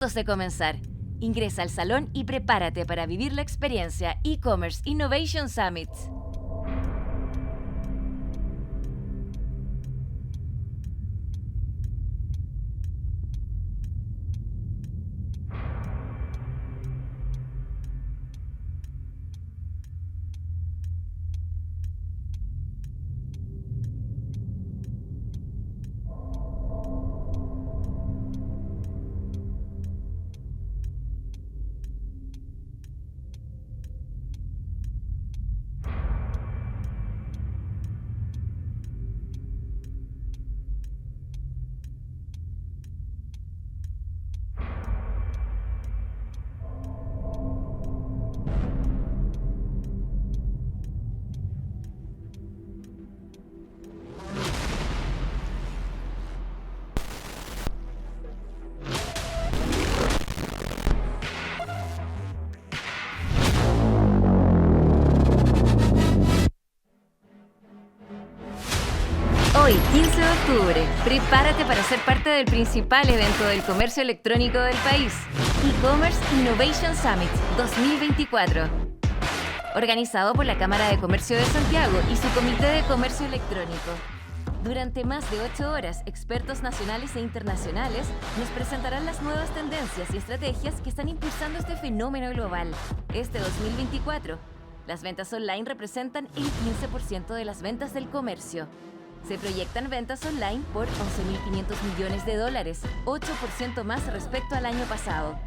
Antes de comenzar, ingresa al salón y prepárate para vivir la experiencia E-Commerce Innovation Summit. Hoy, 15 de octubre, prepárate para ser parte del principal evento del comercio electrónico del país, E-Commerce Innovation Summit 2024. Organizado por la Cámara de Comercio de Santiago y su Comité de Comercio Electrónico. Durante más de 8 horas, expertos nacionales e internacionales nos presentarán las nuevas tendencias y estrategias que están impulsando este fenómeno global. Este 2024, las ventas online representan el 15% de las ventas del comercio. Se proyectan ventas online por $11.500 millones, 8% más respecto al año pasado.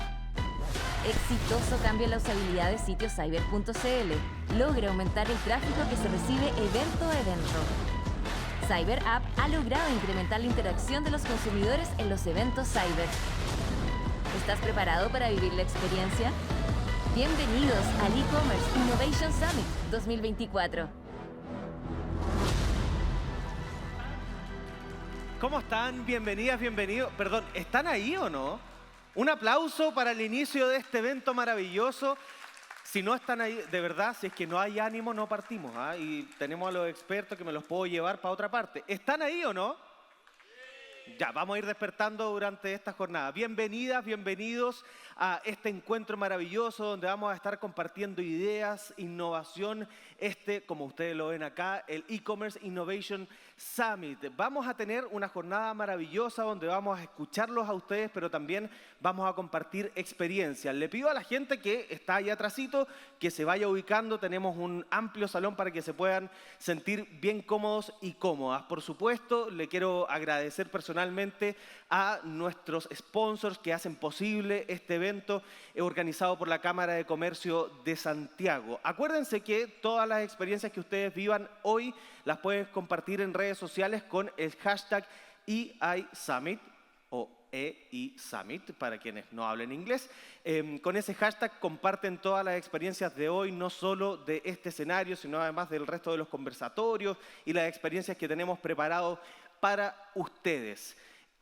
Exitoso cambio en la usabilidad de sitios cyber.cl. Logra aumentar el tráfico que se recibe evento a evento. Cyber App ha logrado incrementar la interacción de los consumidores en los eventos cyber. ¿Estás preparado para vivir la experiencia? Bienvenidos al E-Commerce Innovation Summit 2024. ¿Cómo están? Bienvenidas, bienvenidos. Perdón, ¿están ahí o no? Un aplauso para el inicio de este evento maravilloso. Si no están ahí, de verdad, si es que no hay ánimo, no partimos. Y tenemos a los expertos que me los puedo llevar para otra parte. ¿Están ahí o no? Ya, vamos a ir despertando durante esta jornada. Bienvenidas, bienvenidos a este encuentro maravilloso donde vamos a estar compartiendo ideas, innovación. Como ustedes lo ven acá, el E-Commerce Innovation Summit. Vamos a tener una jornada maravillosa donde vamos a escucharlos a ustedes, pero también vamos a compartir experiencias. Le pido a la gente que está ahí atrásito que se vaya ubicando. Tenemos un amplio salón para que se puedan sentir bien cómodos y cómodas. Por supuesto, le quiero agradecer personalmente a nuestros sponsors que hacen posible este evento organizado por la Cámara de Comercio de Santiago. Acuérdense que todas las experiencias que ustedes vivan hoy las pueden compartir en redes sociales con el hashtag EISummit o EISummit para quienes no hablen inglés. Con ese hashtag comparten todas las experiencias de hoy, no solo de este escenario, sino además del resto de los conversatorios y las experiencias que tenemos preparados para ustedes.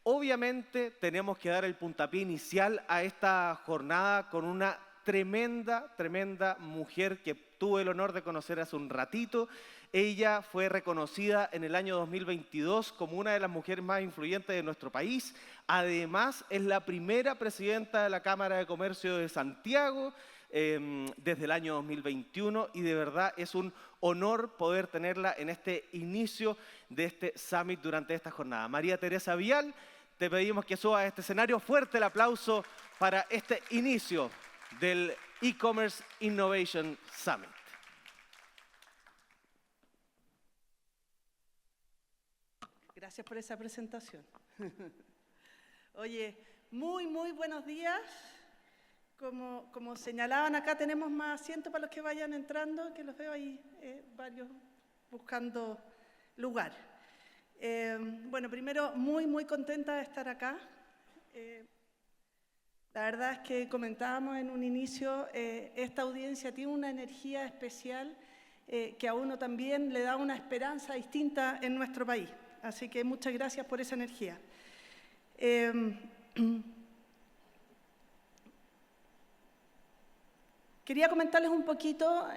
Obviamente tenemos que dar el puntapié inicial a esta jornada con una tremenda mujer que tuve el honor de conocer hace un ratito. Ella fue reconocida en el año 2022 como una de las mujeres más influyentes de nuestro país. Además, es la primera presidenta de la Cámara de Comercio de Santiago desde el año 2021 y de verdad es un honor poder tenerla en este inicio de este Summit durante esta jornada. María Teresa Vial, te pedimos que subas a este escenario. Fuerte el aplauso para este inicio del E-Commerce Innovation Summit. Gracias por esa presentación. Oye, muy buenos días. Como señalaban acá, tenemos más asientos para los que vayan entrando, que los veo ahí varios buscando lugar. Bueno, primero, muy contenta de estar acá. La verdad es que comentábamos en un inicio, esta audiencia tiene una energía especial que a uno también le da una esperanza distinta en nuestro país. Así que muchas gracias por esa energía. Quería comentarles un poquito,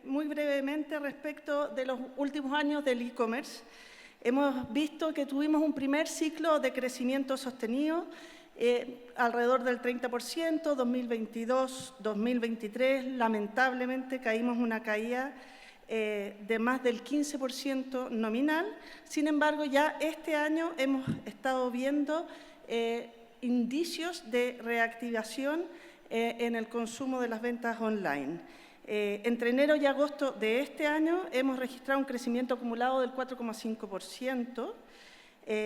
muy brevemente, respecto de los últimos años del e-commerce. Hemos visto que tuvimos un primer ciclo de crecimiento sostenido alrededor del 30%, 2022, 2023, lamentablemente caímos una caída de más del 15% nominal. Sin embargo, ya este año hemos estado viendo indicios de reactivación en el consumo de las ventas online. Entre enero y agosto de este año hemos registrado un crecimiento acumulado del 4,5%,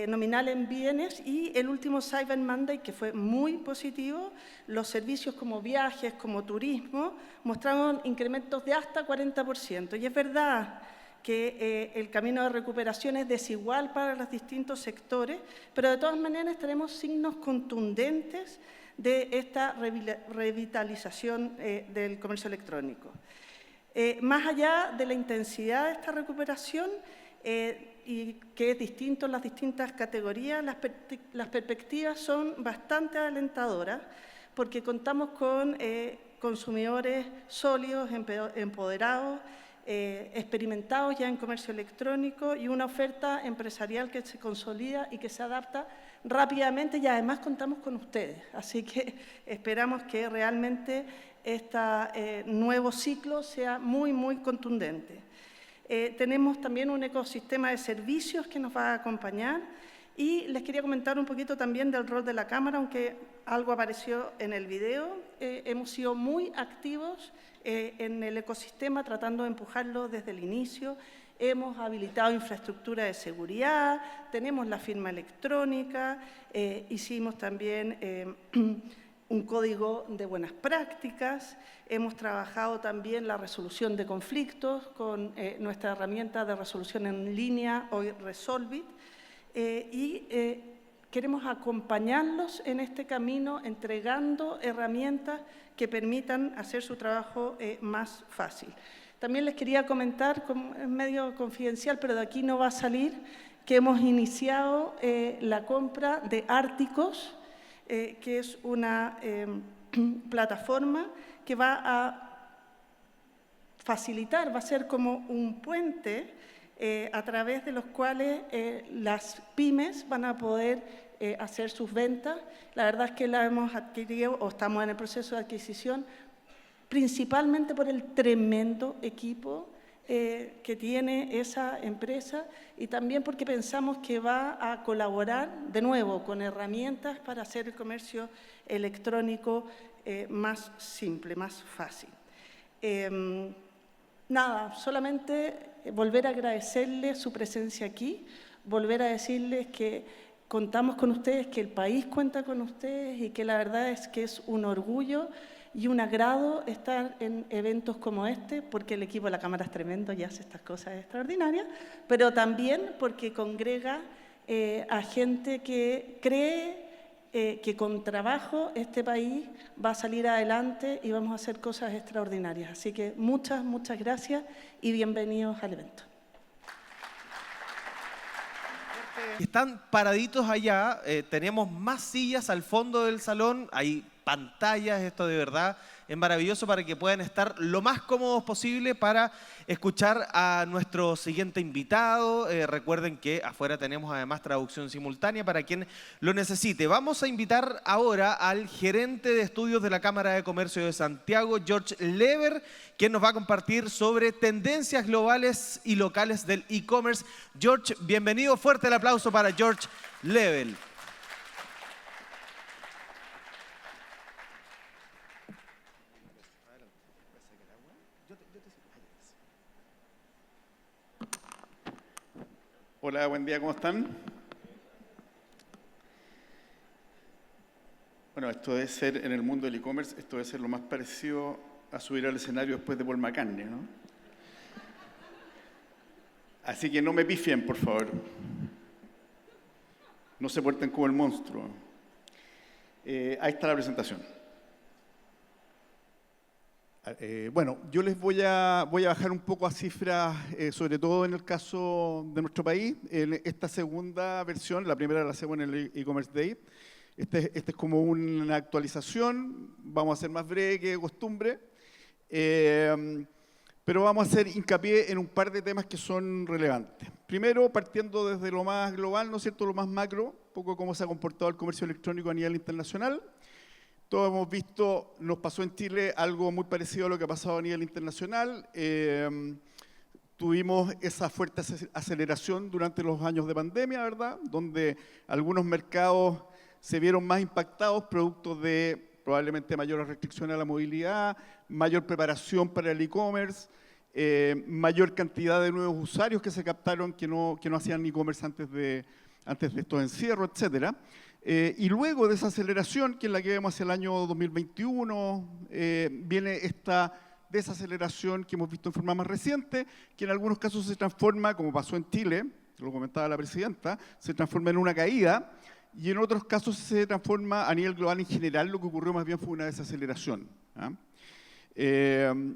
nominal en bienes, y el último Cyber Monday, que fue muy positivo, los servicios como viajes, como turismo, mostraron incrementos de hasta 40%. Y es verdad que el camino de recuperación es desigual para los distintos sectores, pero de todas maneras tenemos signos contundentes de esta revitalización del comercio electrónico. Más allá de la intensidad de esta recuperación, y que es distinto en las distintas categorías, las perspectivas son bastante alentadoras, porque contamos con consumidores sólidos, empoderados, experimentados ya en comercio electrónico, y una oferta empresarial que se consolida y que se adapta rápidamente, y además contamos con ustedes. Así que esperamos que realmente este nuevo ciclo sea muy, muy contundente. Tenemos también un ecosistema de servicios que nos va a acompañar, y les quería comentar un poquito también del rol de la Cámara, aunque algo apareció en el video. Hemos sido muy activos en el ecosistema, tratando de empujarlo desde el inicio. Hemos habilitado infraestructura de seguridad, tenemos la firma electrónica, hicimos también un código de buenas prácticas, hemos trabajado también la resolución de conflictos con nuestra herramienta de resolución en línea, hoy Resolvit, y queremos acompañarlos en este camino entregando herramientas que permitan hacer su trabajo más fácil. También les quería comentar, es medio confidencial, pero de aquí no va a salir, que hemos iniciado la compra de Árticos, que es una plataforma que va a facilitar, va a ser como un puente a través de los cuales las pymes van a poder hacer sus ventas. La verdad es que la hemos adquirido o estamos en el proceso de adquisición principalmente por el tremendo equipo que tiene esa empresa, y también porque pensamos que va a colaborar de nuevo con herramientas para hacer el comercio electrónico más simple, más fácil. Nada, solamente volver a agradecerles su presencia aquí, volver a decirles que contamos con ustedes, que el país cuenta con ustedes, y que la verdad es que es un orgullo y un agrado estar en eventos como este, porque el equipo de la Cámara es tremendo y hace estas cosas extraordinarias, pero también porque congrega a gente que cree que con trabajo este país va a salir adelante y vamos a hacer cosas extraordinarias. Así que muchas, muchas gracias y bienvenidos al evento. Están paraditos allá, tenemos más sillas al fondo del salón, hay pantallas, esto de verdad es maravilloso para que puedan estar lo más cómodos posible para escuchar a nuestro siguiente invitado. Recuerden que afuera tenemos además traducción simultánea para quien lo necesite. Vamos a invitar ahora al gerente de estudios de la Cámara de Comercio de Santiago, George Lever, quien nos va a compartir sobre tendencias globales y locales del e-commerce. George, bienvenido. Fuerte el aplauso para George Lever. Hola, buen día, ¿cómo están? Bueno, esto debe ser, en el mundo del e-commerce, esto debe ser lo más parecido a subir al escenario después de Paul McCartney, ¿no? Así que no me pifien, por favor. No se porten como el monstruo. Ahí está la presentación. Bueno, yo les voy a bajar un poco a cifras, sobre todo en el caso de nuestro país. En esta segunda versión, la primera la hacemos en el e-commerce day. Este es como una actualización, vamos a ser más breve que de costumbre, pero vamos a hacer hincapié en un par de temas que son relevantes. Primero, partiendo desde lo más global, ¿no es cierto?, lo más macro, poco cómo se ha comportado el comercio electrónico a nivel internacional. Todos hemos visto, nos pasó en Chile algo muy parecido a lo que ha pasado a nivel internacional. Tuvimos esa fuerte aceleración durante los años de pandemia, ¿verdad? Donde algunos mercados se vieron más impactados, producto de probablemente mayores restricciones a la movilidad, mayor preparación para el e-commerce, mayor cantidad de nuevos usuarios que se captaron que no hacían e-commerce antes de estos encierros, etc. Y luego de esa aceleración, que es la que vemos hacia el año 2021, viene esta desaceleración que hemos visto en forma más reciente, que en algunos casos se transforma, como pasó en Chile, lo comentaba la presidenta, se transforma en una caída, y en otros casos se transforma a nivel global en general, lo que ocurrió más bien fue una desaceleración.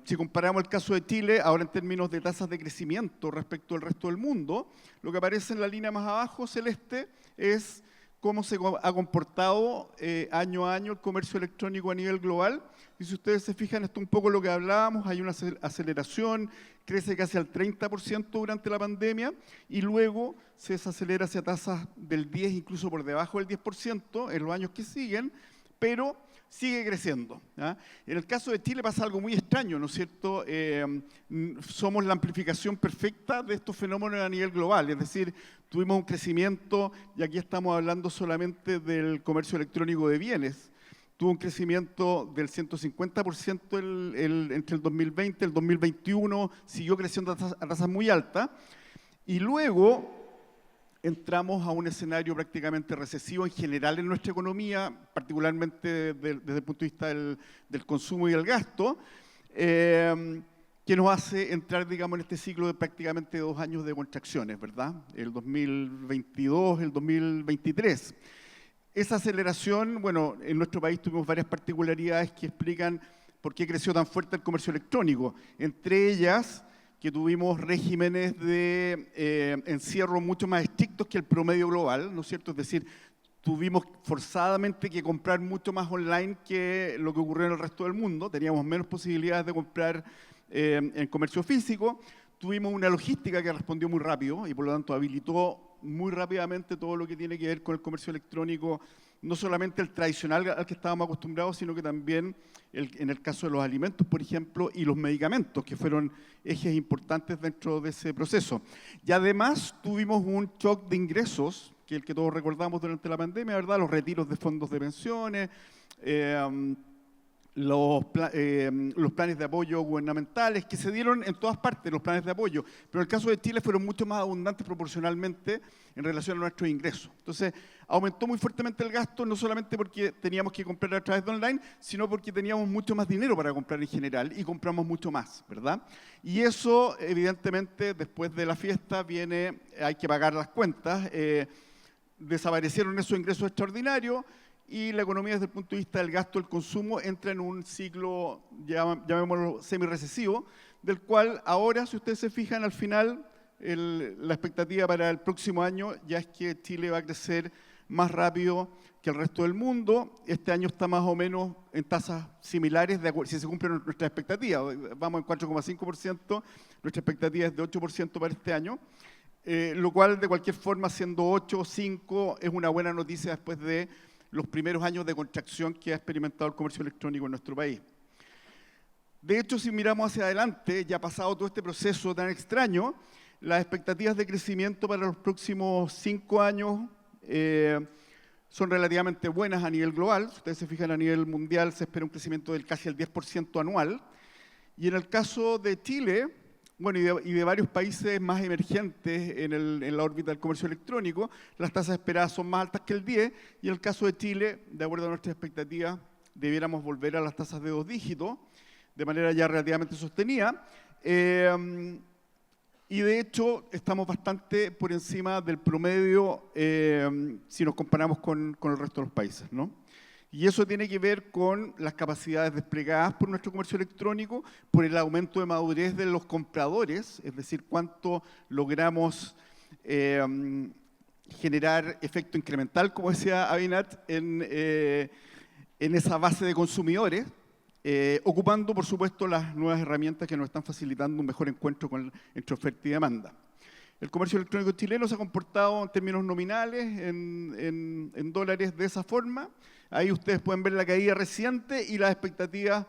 Si comparamos el caso de Chile, ahora en términos de tasas de crecimiento respecto al resto del mundo, lo que aparece en la línea más abajo, celeste, es cómo se ha comportado año a año el comercio electrónico a nivel global. Y si ustedes se fijan, esto es un poco lo que hablábamos, hay una aceleración, crece casi al 30% durante la pandemia y luego se desacelera hacia tasas del 10, incluso por debajo del 10% en los años que siguen, pero sigue creciendo. En el caso de Chile pasa algo muy extraño, ¿no es cierto? Somos la amplificación perfecta de estos fenómenos a nivel global, es decir, tuvimos un crecimiento, y aquí estamos hablando solamente del comercio electrónico de bienes, tuvo un crecimiento del 150% entre el 2020 y el 2021, siguió creciendo a tasas muy altas, y luego entramos a un escenario prácticamente recesivo en general en nuestra economía, particularmente desde el punto de vista del consumo y el gasto, que nos hace entrar, digamos, en este ciclo de prácticamente 2 años de contracciones, ¿verdad? El 2022, el 2023. Esa aceleración, bueno, en nuestro país tuvimos varias particularidades que explican por qué creció tan fuerte el comercio electrónico. Entre ellas, que tuvimos regímenes de encierro mucho más estrictos que el promedio global, ¿no es cierto? Es decir, tuvimos forzadamente que comprar mucho más online que lo que ocurrió en el resto del mundo. Teníamos menos posibilidades de comprar en comercio físico. Tuvimos una logística que respondió muy rápido y por lo tanto habilitó muy rápidamente todo lo que tiene que ver con el comercio electrónico, no solamente el tradicional al que estábamos acostumbrados, sino que también en el caso de los alimentos, por ejemplo, y los medicamentos, que fueron ejes importantes dentro de ese proceso. Y además tuvimos un shock de ingresos, que es el que todos recordamos durante la pandemia, ¿verdad? Los retiros de fondos de pensiones, los planes de apoyo gubernamentales que se dieron en todas partes, los planes de apoyo, pero en el caso de Chile fueron mucho más abundantes proporcionalmente en relación a nuestros ingresos. Entonces, aumentó muy fuertemente el gasto, no solamente porque teníamos que comprar a través de online, sino porque teníamos mucho más dinero para comprar en general y compramos mucho más, ¿verdad? Y eso, evidentemente, después de la fiesta hay que pagar las cuentas, desaparecieron esos ingresos extraordinarios, y la economía desde el punto de vista del gasto, el consumo, entra en un ciclo, llamémoslo semi-recesivo, del cual ahora, si ustedes se fijan, al final, la expectativa para el próximo año ya es que Chile va a crecer más rápido que el resto del mundo. Este año está más o menos en tasas similares, si se cumplen nuestras expectativas. Vamos en 4,5%, nuestra expectativa es de 8% para este año, lo cual, de cualquier forma, siendo 8 o 5, es una buena noticia después de los primeros años de contracción que ha experimentado el comercio electrónico en nuestro país. De hecho, si miramos hacia adelante, ya ha pasado todo este proceso tan extraño, las expectativas de crecimiento para los próximos 5 años son relativamente buenas a nivel global. Si ustedes se fijan, a nivel mundial se espera un crecimiento del casi el 10% anual. Y en el caso de Chile, bueno, y de varios países más emergentes en la órbita del comercio electrónico, las tasas esperadas son más altas que el 10, y en el caso de Chile, de acuerdo a nuestras expectativas, debiéramos volver a las tasas de 2 dígitos, de manera ya relativamente sostenida, y de hecho estamos bastante por encima del promedio si nos comparamos con el resto de los países, ¿no? Y eso tiene que ver con las capacidades desplegadas por nuestro comercio electrónico, por el aumento de madurez de los compradores, es decir, cuánto logramos generar efecto incremental, como decía Abinat, en esa base de consumidores, ocupando, por supuesto, las nuevas herramientas que nos están facilitando un mejor encuentro entre oferta y demanda. El comercio electrónico chileno se ha comportado en términos nominales, en dólares, de esa forma. Ahí ustedes pueden ver la caída reciente y las expectativas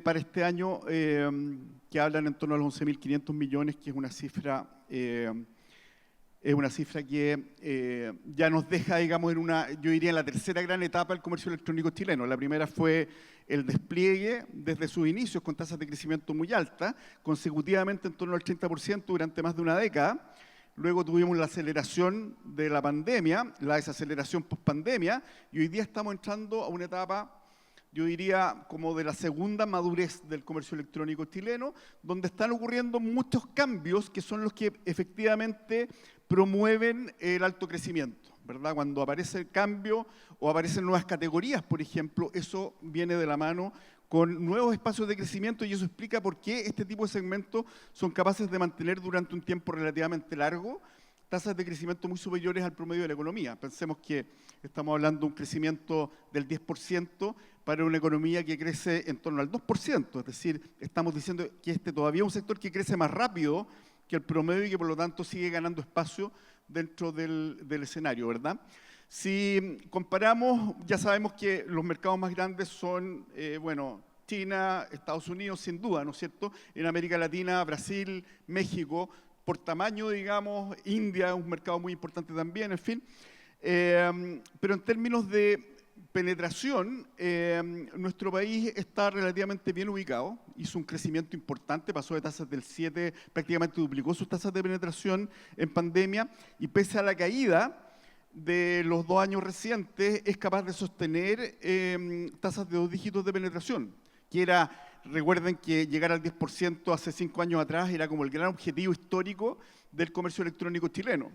para este año que hablan en torno a los 11.500 millones, que es una cifra que ya nos deja, digamos, yo diría, en la tercera gran etapa del comercio electrónico chileno. La primera fue el despliegue desde sus inicios con tasas de crecimiento muy altas, consecutivamente en torno al 30% durante más de una década. Luego tuvimos la aceleración de la pandemia, la desaceleración post-pandemia, y hoy día estamos entrando a una etapa, yo diría, como de la segunda madurez del comercio electrónico chileno, donde están ocurriendo muchos cambios que son los que efectivamente promueven el alto crecimiento, ¿verdad? Cuando aparece el cambio o aparecen nuevas categorías, por ejemplo, eso viene de la mano con nuevos espacios de crecimiento, y eso explica por qué este tipo de segmentos son capaces de mantener durante un tiempo relativamente largo tasas de crecimiento muy superiores al promedio de la economía. Pensemos que estamos hablando de un crecimiento del 10% para una economía que crece en torno al 2%, es decir, estamos diciendo que este todavía es un sector que crece más rápido que el promedio y que por lo tanto sigue ganando espacio dentro del escenario, ¿verdad? Si comparamos, ya sabemos que los mercados más grandes son, China, Estados Unidos, sin duda, ¿no es cierto? En América Latina, Brasil, México, por tamaño, digamos, India es un mercado muy importante también, en fin. Pero en términos de penetración, nuestro país está relativamente bien ubicado, hizo un crecimiento importante, pasó de tasas del 7, prácticamente duplicó sus tasas de penetración en pandemia, y pese a la caída de los 2 años recientes, es capaz de sostener tasas de 2 dígitos de penetración, que era, recuerden que llegar al 10% hace 5 años atrás era como el gran objetivo histórico del comercio electrónico chileno.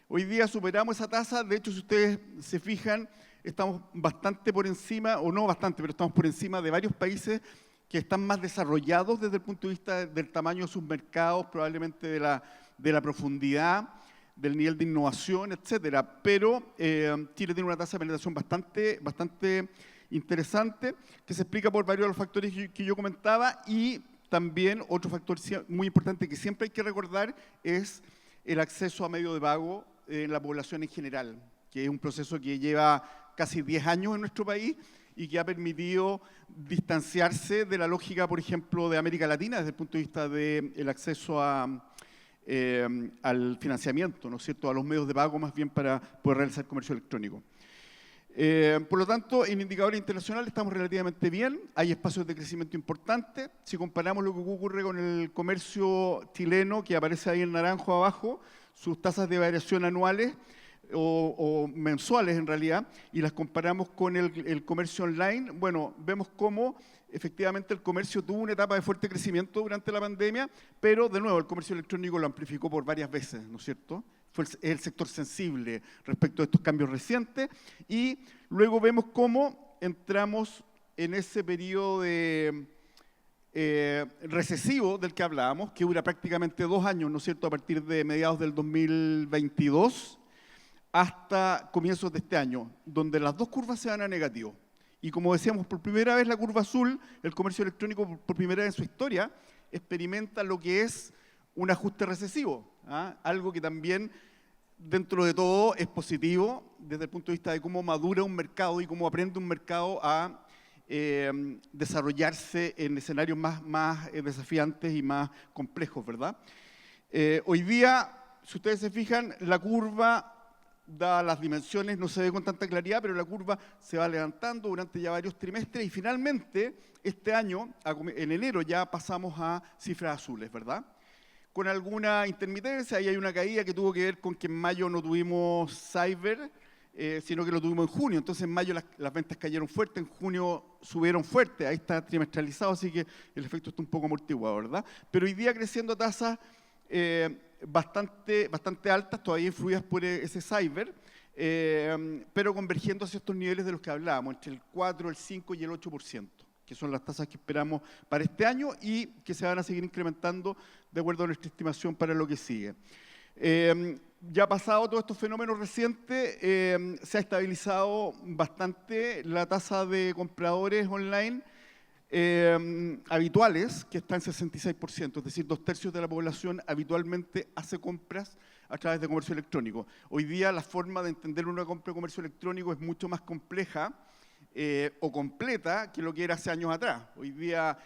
Hoy día superamos esa tasa, de hecho, si ustedes se fijan, estamos bastante por encima, o no bastante, pero estamos por encima de varios países que están más desarrollados desde el punto de vista del tamaño de sus mercados, probablemente de la profundidad, del nivel de innovación, etcétera. Pero Chile tiene una tasa de penetración bastante interesante, que se explica por varios de los factores que yo comentaba, y también otro factor muy importante que siempre hay que recordar es el acceso a medio de pago en la población en general, que es un proceso que lleva casi 10 años en nuestro país y que ha permitido distanciarse de la lógica, por ejemplo, de América Latina desde el punto de vista del acceso al financiamiento, ¿no es cierto?, a los medios de pago más bien para poder realizar comercio electrónico. Por lo tanto, en indicadores internacionales estamos relativamente bien, hay espacios de crecimiento importantes. Si comparamos lo que ocurre con el comercio chileno, que aparece ahí en naranjo abajo, sus tasas de variación anuales o mensuales en realidad, y las comparamos con el comercio online, bueno, vemos cómo efectivamente el comercio tuvo una etapa de fuerte crecimiento durante la pandemia, pero de nuevo el comercio electrónico lo amplificó por varias veces, ¿no es cierto? Fue el sector sensible respecto a estos cambios recientes, y luego vemos cómo entramos en ese periodo de recesivo del que hablábamos, que dura prácticamente 2 años, ¿no es cierto?, a partir de mediados del 2022 hasta comienzos de este año, donde las 2 curvas se van a negativo. Y como decíamos, por primera vez la curva azul, el comercio electrónico por primera vez en su historia, experimenta lo que es un ajuste recesivo, ¿ah? Algo que también, dentro de todo, es positivo desde el punto de vista de cómo madura un mercado y cómo aprende un mercado a desarrollarse en escenarios más desafiantes y más complejos, ¿verdad? Hoy día, si ustedes se fijan, la curva, dadas las dimensiones, no se ve con tanta claridad, pero la curva se va levantando durante ya varios trimestres y finalmente, este año, en enero, ya pasamos a cifras azules, ¿verdad? Con alguna intermitencia, ahí hay una caída que tuvo que ver con que en mayo no tuvimos Cyber, sino que lo tuvimos en junio. Entonces en mayo las ventas cayeron fuerte, en junio subieron fuerte, ahí está trimestralizado, así que el efecto está un poco amortiguado, ¿verdad? Pero hoy día creciendo a tasas bastante altas, todavía influidas por ese Cyber, pero convergiendo hacia estos niveles de los que hablábamos, entre el 4, el 5 y el 8%, que son las tasas que esperamos para este año y que se van a seguir incrementando de acuerdo a nuestra estimación para lo que sigue. Ya pasado todos estos fenómenos recientes, se ha estabilizado bastante la tasa de compradores online habituales, que está en 66%, es decir, 2/3 de la población habitualmente hace compras a través de comercio electrónico. Hoy día la forma de entender una compra de comercio electrónico es mucho más compleja o completa que lo que era hace años atrás. Hoy día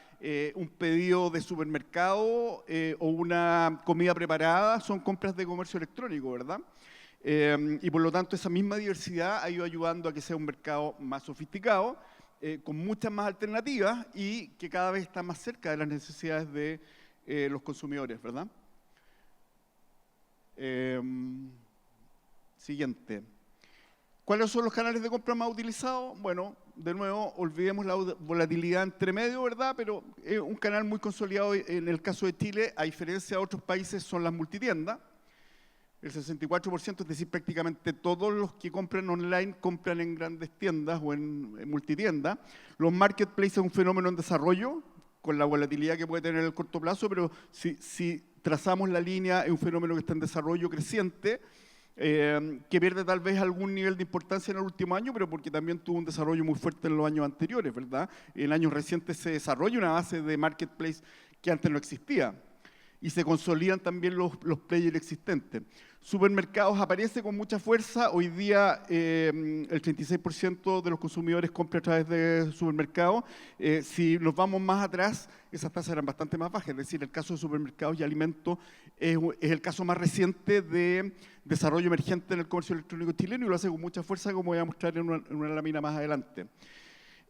un pedido de supermercado o una comida preparada son compras de comercio electrónico, ¿verdad? Y por lo tanto esa misma diversidad ha ido ayudando a que sea un mercado más sofisticado, con muchas más alternativas y que cada vez está más cerca de las necesidades de los consumidores, ¿verdad? Siguiente. ¿Cuáles son los canales de compra más utilizados? Bueno, de nuevo, olvidemos la volatilidad entre medio, ¿verdad? Pero un canal muy consolidado en el caso de Chile, a diferencia de otros países, son las multitiendas. El 64%, es decir, prácticamente todos los que compran online compran en grandes tiendas o en multitiendas. Los marketplaces es un fenómeno en desarrollo, con la volatilidad que puede tener en el corto plazo, pero si trazamos la línea, es un fenómeno que está en desarrollo creciente, que pierde tal vez algún nivel de importancia en el último año, pero porque también tuvo un desarrollo muy fuerte en los años anteriores, ¿verdad? En años recientes se desarrolla una base de marketplace que antes no existía. Y se consolidan también los players existentes. Supermercados aparece con mucha fuerza. Hoy día el 36% de los consumidores compra a través de supermercados. Si nos vamos más atrás, esas tasas eran bastante más bajas. Es decir, el caso de supermercados y alimentos es el caso más reciente de desarrollo emergente en el comercio electrónico chileno y lo hace con mucha fuerza, como voy a mostrar en una lámina más adelante.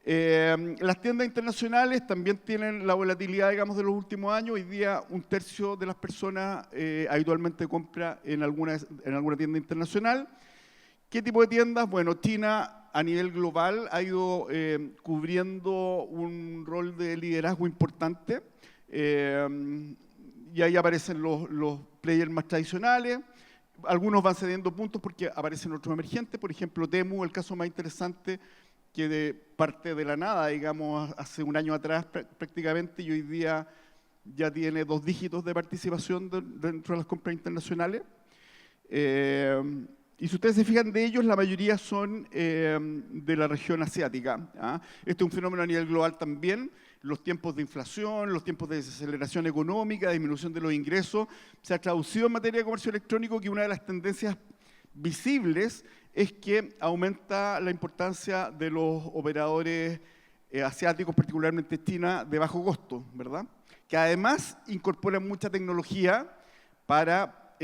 Las tiendas internacionales también tienen la volatilidad, digamos, de los últimos años. Hoy día 1/3 de las personas habitualmente compra en alguna tienda internacional. ¿Qué tipo de tiendas? Bueno, China a nivel global ha ido cubriendo un rol de liderazgo importante y ahí aparecen los players más tradicionales. Algunos van cediendo puntos porque aparecen otros emergentes. Por ejemplo, Temu, el caso más interesante, que parte de la nada, digamos, hace un año atrás prácticamente, y hoy día ya tiene 2 dígitos de participación dentro de las compras internacionales. Y si ustedes se fijan de ellos, la mayoría son de la región asiática. ¿Ah? Este es un fenómeno a nivel global también. Los tiempos de inflación, los tiempos de desaceleración económica, disminución de los ingresos, se ha traducido en materia de comercio electrónico que una de las tendencias visibles es que aumenta la importancia de los operadores asiáticos, particularmente China, de bajo costo, ¿verdad? Que además incorporan mucha tecnología para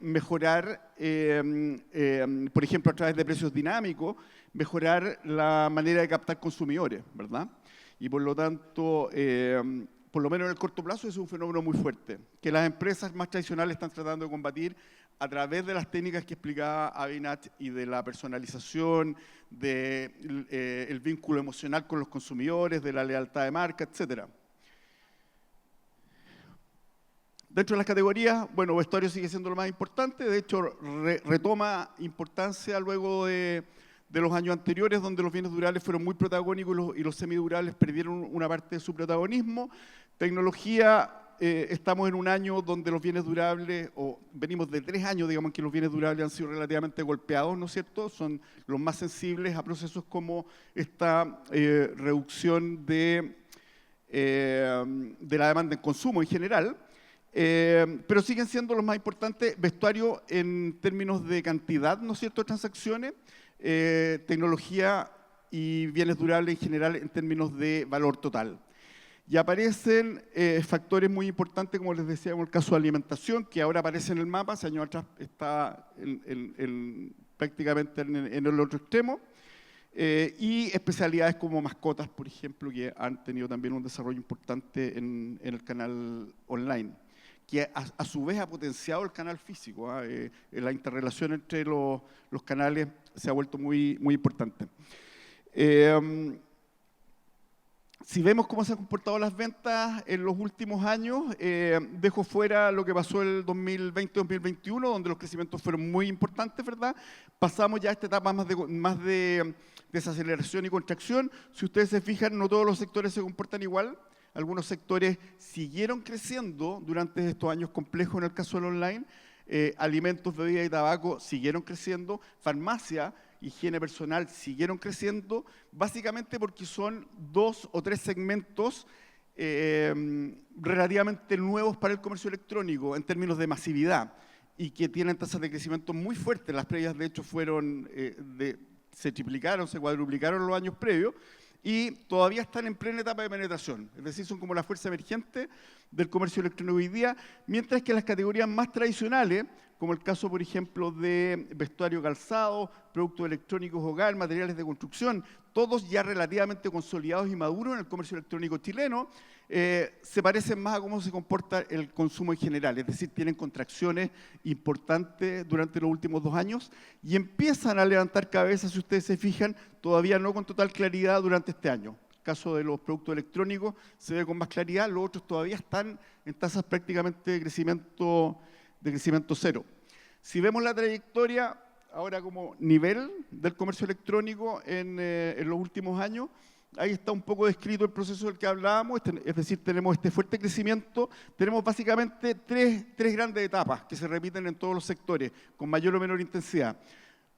mejorar, por ejemplo, a través de precios dinámicos, mejorar la manera de captar consumidores, ¿verdad? Y por lo tanto, por lo menos en el corto plazo, es un fenómeno muy fuerte, que las empresas más tradicionales están tratando de combatir a través de las técnicas que explicaba Abinat y de la personalización, del vínculo emocional con los consumidores, de la lealtad de marca, etc. Dentro de las categorías, bueno, vestuario sigue siendo lo más importante, de hecho retoma importancia luego de los años anteriores, donde los bienes durables fueron muy protagónicos y los semidurables perdieron una parte de su protagonismo. Tecnología, estamos en un año donde los bienes durables, o venimos de 3 años, digamos, que los bienes durables han sido relativamente golpeados, ¿no es cierto? Son los más sensibles a procesos como esta reducción de la demanda en consumo en general. Pero siguen siendo los más importantes, vestuario en términos de cantidad, ¿no es cierto?, de transacciones, tecnología y bienes durables en general en términos de valor total. Y aparecen factores muy importantes, como les decía, en el caso de alimentación, que ahora aparece en el mapa, hace años atrás está prácticamente en el otro extremo, y especialidades como mascotas, por ejemplo, que han tenido también un desarrollo importante en el canal online, que a su vez ha potenciado el canal físico. La interrelación entre los canales se ha vuelto muy, muy importante. Si vemos cómo se han comportado las ventas en los últimos años, dejo fuera lo que pasó el 2020-2021, donde los crecimientos fueron muy importantes, ¿verdad? Pasamos ya a esta etapa más de desaceleración y contracción. Si ustedes se fijan, no todos los sectores se comportan igual. Algunos sectores siguieron creciendo durante estos años complejos en el caso del online. Alimentos, bebidas y tabaco siguieron creciendo. Farmacia, higiene personal siguieron creciendo, básicamente porque son 2 o 3 segmentos relativamente nuevos para el comercio electrónico en términos de masividad y que tienen tasas de crecimiento muy fuertes. Las previas, de hecho, se triplicaron, se cuadruplicaron los años previos y todavía están en plena etapa de penetración. Es decir, son como la fuerza emergente del comercio electrónico hoy día, mientras que las categorías más tradicionales, como el caso, por ejemplo, de vestuario, calzado, productos electrónicos, hogar, materiales de construcción, todos ya relativamente consolidados y maduros en el comercio electrónico chileno, se parecen más a cómo se comporta el consumo en general, es decir, tienen contracciones importantes durante los últimos 2 años y empiezan a levantar cabeza, si ustedes se fijan, todavía no con total claridad durante este año. El caso de los productos electrónicos se ve con más claridad, los otros todavía están en tasas prácticamente de crecimiento cero. Si vemos la trayectoria ahora como nivel del comercio electrónico en los últimos años, ahí está un poco descrito el proceso del que hablábamos, es decir, tenemos este fuerte crecimiento, tenemos básicamente tres grandes etapas que se repiten en todos los sectores, con mayor o menor intensidad.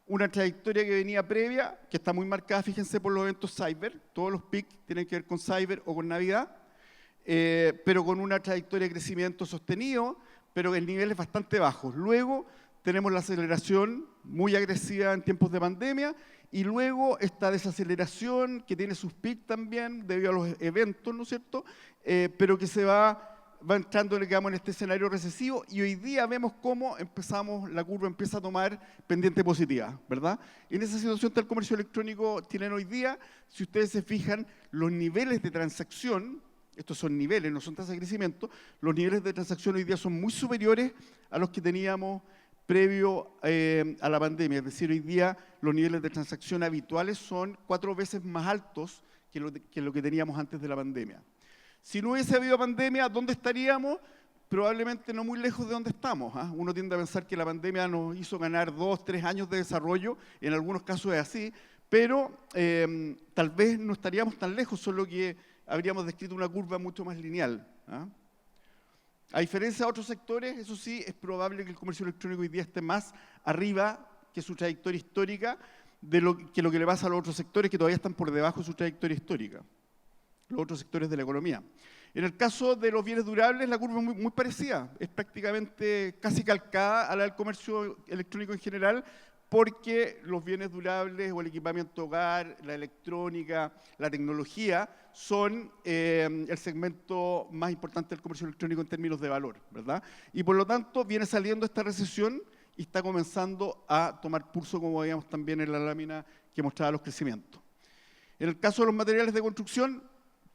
Una trayectoria que venía previa, que está muy marcada, fíjense, por los eventos cyber, todos los PIC tienen que ver con cyber o con Navidad, pero con una trayectoria de crecimiento sostenido, pero en niveles bastante bajos. Luego tenemos la aceleración muy agresiva en tiempos de pandemia y luego esta desaceleración que tiene sus picos también debido a los eventos, ¿no es cierto? Pero que se va entrando, digamos, en este escenario recesivo y hoy día vemos cómo la curva empieza a tomar pendiente positiva, ¿verdad? En esa situación está el comercio electrónico chileno hoy día. Si ustedes se fijan, los niveles de transacción, estos son niveles, no son tasas de crecimiento, los niveles de transacción hoy día son muy superiores a los que teníamos previo a la pandemia. Es decir, hoy día los niveles de transacción habituales son 4 veces más altos que lo que teníamos antes de la pandemia. Si no hubiese habido pandemia, ¿dónde estaríamos? Probablemente no muy lejos de donde estamos. Uno tiende a pensar que la pandemia nos hizo ganar 2, 3 años de desarrollo, en algunos casos es así, pero tal vez no estaríamos tan lejos, solo que habríamos descrito una curva mucho más lineal. A diferencia de otros sectores, eso sí, es probable que el comercio electrónico hoy día esté más arriba que su trayectoria histórica de lo que le pasa a los otros sectores que todavía están por debajo de su trayectoria histórica, los otros sectores de la economía. En el caso de los bienes durables, la curva es muy parecida, es prácticamente casi calcada a la del comercio electrónico en general, porque los bienes durables o el equipamiento hogar, la electrónica, la tecnología, son el segmento más importante del comercio electrónico en términos de valor, ¿verdad? Y por lo tanto viene saliendo esta recesión y está comenzando a tomar pulso, como veíamos también en la lámina que mostraba los crecimientos. En el caso de los materiales de construcción,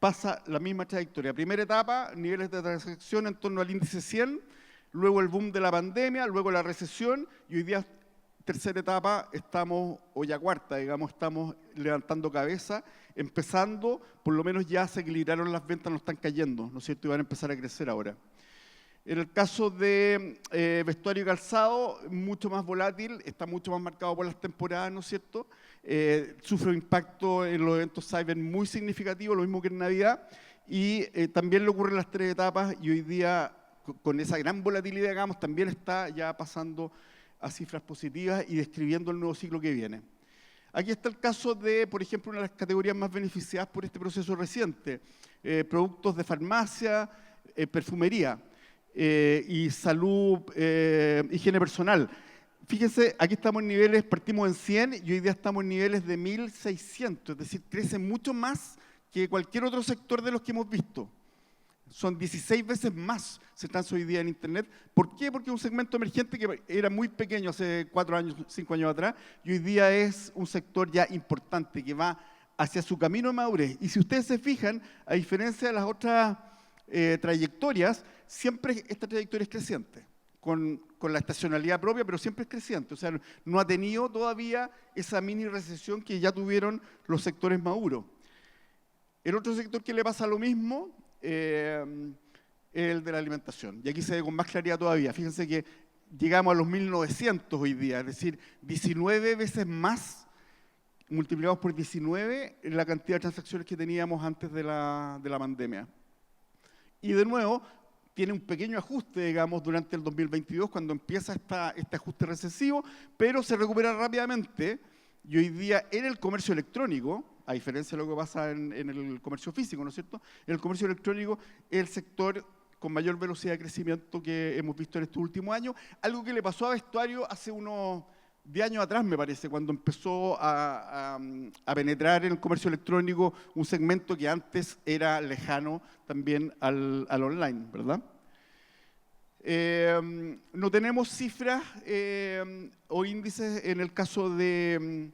pasa la misma trayectoria. Primera etapa, niveles de transacción en torno al índice 100, luego el boom de la pandemia, luego la recesión y hoy día, tercera etapa, o ya cuarta, digamos, estamos levantando cabeza, empezando, por lo menos ya se equilibraron las ventas, no están cayendo, ¿no es cierto? Y van a empezar a crecer ahora. En el caso de vestuario y calzado, mucho más volátil, está mucho más marcado por las temporadas, ¿no es cierto? Sufre un impacto en los eventos cyber muy significativo, lo mismo que en Navidad, y también le ocurren las 3 etapas, y hoy día, con esa gran volatilidad, digamos, también está ya pasando a cifras positivas y describiendo el nuevo ciclo que viene. Aquí está el caso de, por ejemplo, una de las categorías más beneficiadas por este proceso reciente, productos de farmacia, perfumería y salud, higiene personal. Fíjense, aquí estamos en niveles, partimos en 100 y hoy día estamos en niveles de 1.600, es decir, crece mucho más que cualquier otro sector de los que hemos visto. Son 16 veces más se transa hoy día en Internet. ¿Por qué? Porque es un segmento emergente que era muy pequeño hace 4 años, 5 años atrás, y hoy día es un sector ya importante que va hacia su camino de madurez. Y si ustedes se fijan, a diferencia de las otras trayectorias, siempre esta trayectoria es creciente, con la estacionalidad propia, pero siempre es creciente. O sea, no ha tenido todavía esa mini recesión que ya tuvieron los sectores maduros. El otro sector que le pasa lo mismo, el de la alimentación. Y aquí se ve con más claridad todavía. Fíjense que llegamos a los 1.900 hoy día, es decir, 19 veces más, multiplicados por 19, la cantidad de transacciones que teníamos antes de la pandemia. Y de nuevo, tiene un pequeño ajuste, digamos, durante el 2022, cuando empieza este ajuste recesivo, pero se recupera rápidamente Y hoy día en el comercio electrónico, a diferencia de lo que pasa en el comercio físico, ¿no es cierto? En el comercio electrónico es el sector con mayor velocidad de crecimiento que hemos visto en estos últimos años, algo que le pasó a vestuario hace unos 10 años atrás, me parece, cuando empezó a penetrar en el comercio electrónico un segmento que antes era lejano también al online, ¿verdad? No tenemos cifras o índices en el caso de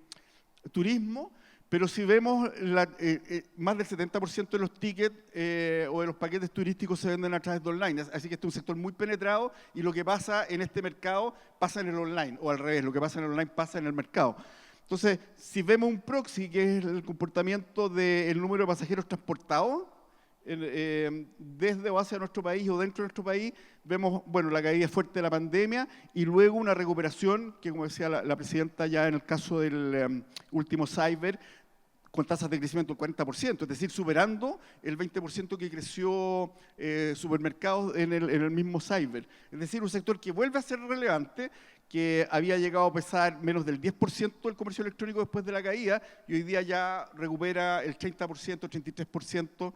turismo, pero si vemos más del 70% de los tickets o de los paquetes turísticos se venden a través de online, así que este es un sector muy penetrado y lo que pasa en este mercado pasa en el online, o al revés, lo que pasa en el online pasa en el mercado. Entonces, si vemos un proxy, que es el comportamiento del número de pasajeros transportados, desde o hacia nuestro país o dentro de nuestro país, vemos bueno, la caída fuerte de la pandemia y luego una recuperación que, como decía la presidenta ya en el caso del último Cyber, con tasas de crecimiento del 40%, es decir, superando el 20% que creció supermercados en el mismo Cyber. Es decir, un sector que vuelve a ser relevante, que había llegado a pesar menos del 10% del comercio electrónico después de la caída y hoy día ya recupera el 30%, 33%,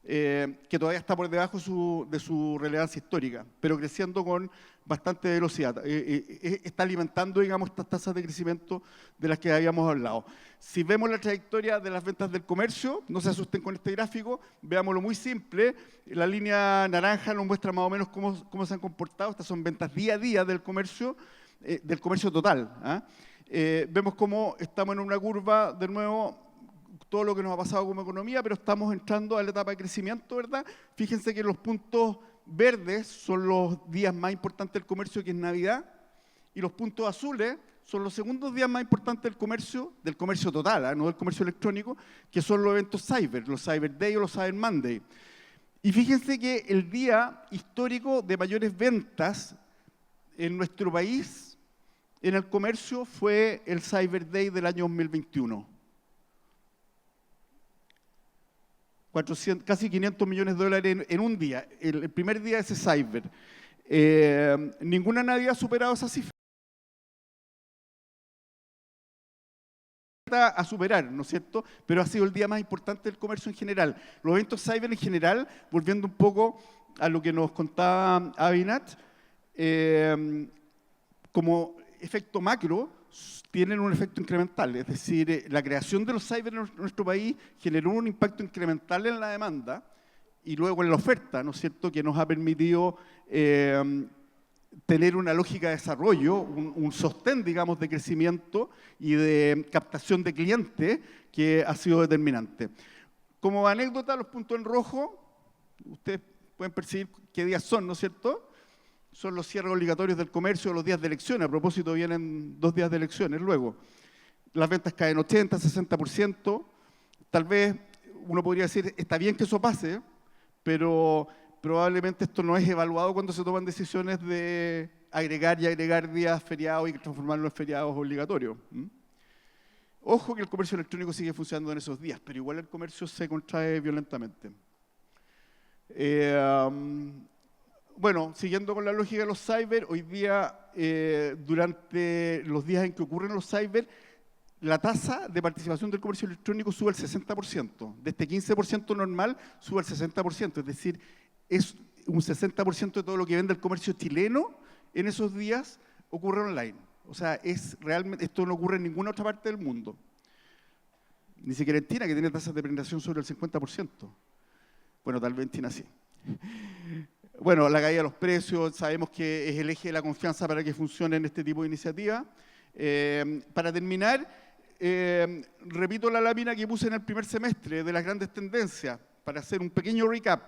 que todavía está por debajo de su relevancia histórica, pero creciendo con bastante velocidad. Está alimentando, digamos, estas tasas de crecimiento de las que habíamos hablado. Si vemos la trayectoria de las ventas del comercio, no se asusten con este gráfico, veámoslo muy simple. La línea naranja nos muestra más o menos cómo se han comportado. Estas son ventas día a día del comercio total. ¿Ah? Vemos cómo estamos en una curva, de nuevo, todo lo que nos ha pasado como economía, pero estamos entrando a la etapa de crecimiento, ¿verdad? Fíjense que los puntos verdes son los días más importantes del comercio, que es Navidad, y los puntos azules son los segundos días más importantes del comercio total, ¿eh? No del comercio electrónico, que son los eventos Cyber, los Cyber Day o los Cyber Monday. Y fíjense que el día histórico de mayores ventas en nuestro país, en el comercio, fue el Cyber Day del año 2021. Casi 500 millones de dólares en un día, el primer día de ese Cyber. Ninguna Navidad ha superado esa cifra. A superar, ¿no es cierto? Pero ha sido el día más importante del comercio en general. Los eventos Cyber en general, volviendo un poco a lo que nos contaba Abinat, como efecto macro, tienen un efecto incremental, es decir, la creación de los cyber en nuestro país generó un impacto incremental en la demanda y luego en la oferta, ¿no es cierto?, que nos ha permitido tener una lógica de desarrollo, un sostén, digamos, de crecimiento y de captación de clientes que ha sido determinante. Como anécdota, los puntos en rojo, ustedes pueden percibir qué días son, ¿no es cierto?, son los cierres obligatorios del comercio, los días de elecciones. A propósito, vienen 2 días de elecciones luego. Las ventas caen 80, 60%. Tal vez uno podría decir, está bien que eso pase, pero probablemente esto no es evaluado cuando se toman decisiones de agregar y agregar días feriados y transformarlos en feriados obligatorios. Ojo que el comercio electrónico sigue funcionando en esos días, pero igual el comercio se contrae violentamente. Bueno, siguiendo con la lógica de los cyber, hoy día, durante los días en que ocurren los cyber, la tasa de participación del comercio electrónico sube al 60%. De este 15% normal, sube al 60%. Es decir, es un 60% de todo lo que vende el comercio chileno en esos días ocurre online. O sea, esto no ocurre en ninguna otra parte del mundo. Ni siquiera en China, que tiene tasas de penetración sobre el 50%. Bueno, tal vez en China sí. Bueno, la caída de los precios, sabemos que es el eje de la confianza para que funcionen este tipo de iniciativas. Para terminar, repito la lámina que puse en el primer semestre de las grandes tendencias, para hacer un pequeño recap.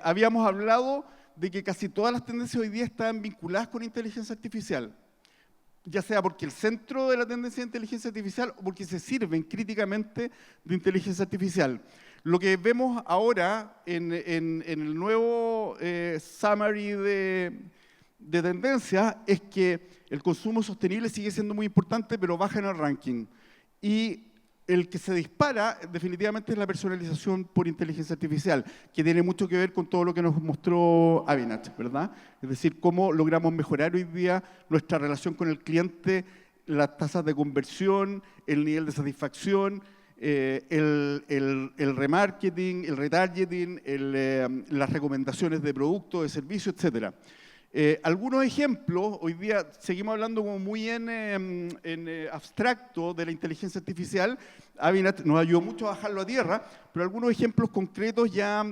Habíamos hablado de que casi todas las tendencias hoy día están vinculadas con inteligencia artificial, ya sea porque el centro de la tendencia de inteligencia artificial o porque se sirven críticamente de inteligencia artificial. Lo que vemos ahora en el nuevo summary de tendencias es que el consumo sostenible sigue siendo muy importante, pero baja en el ranking. Y el que se dispara definitivamente es la personalización por inteligencia artificial, que tiene mucho que ver con todo lo que nos mostró Abinat, ¿verdad? Es decir, cómo logramos mejorar hoy día nuestra relación con el cliente, las tasas de conversión, el nivel de satisfacción, el remarketing, el retargeting, las recomendaciones de productos, de servicios, etc. Algunos ejemplos, hoy día seguimos hablando como muy en abstracto de la inteligencia artificial. Avinat nos ayudó mucho a bajarlo a tierra, pero algunos ejemplos concretos ya,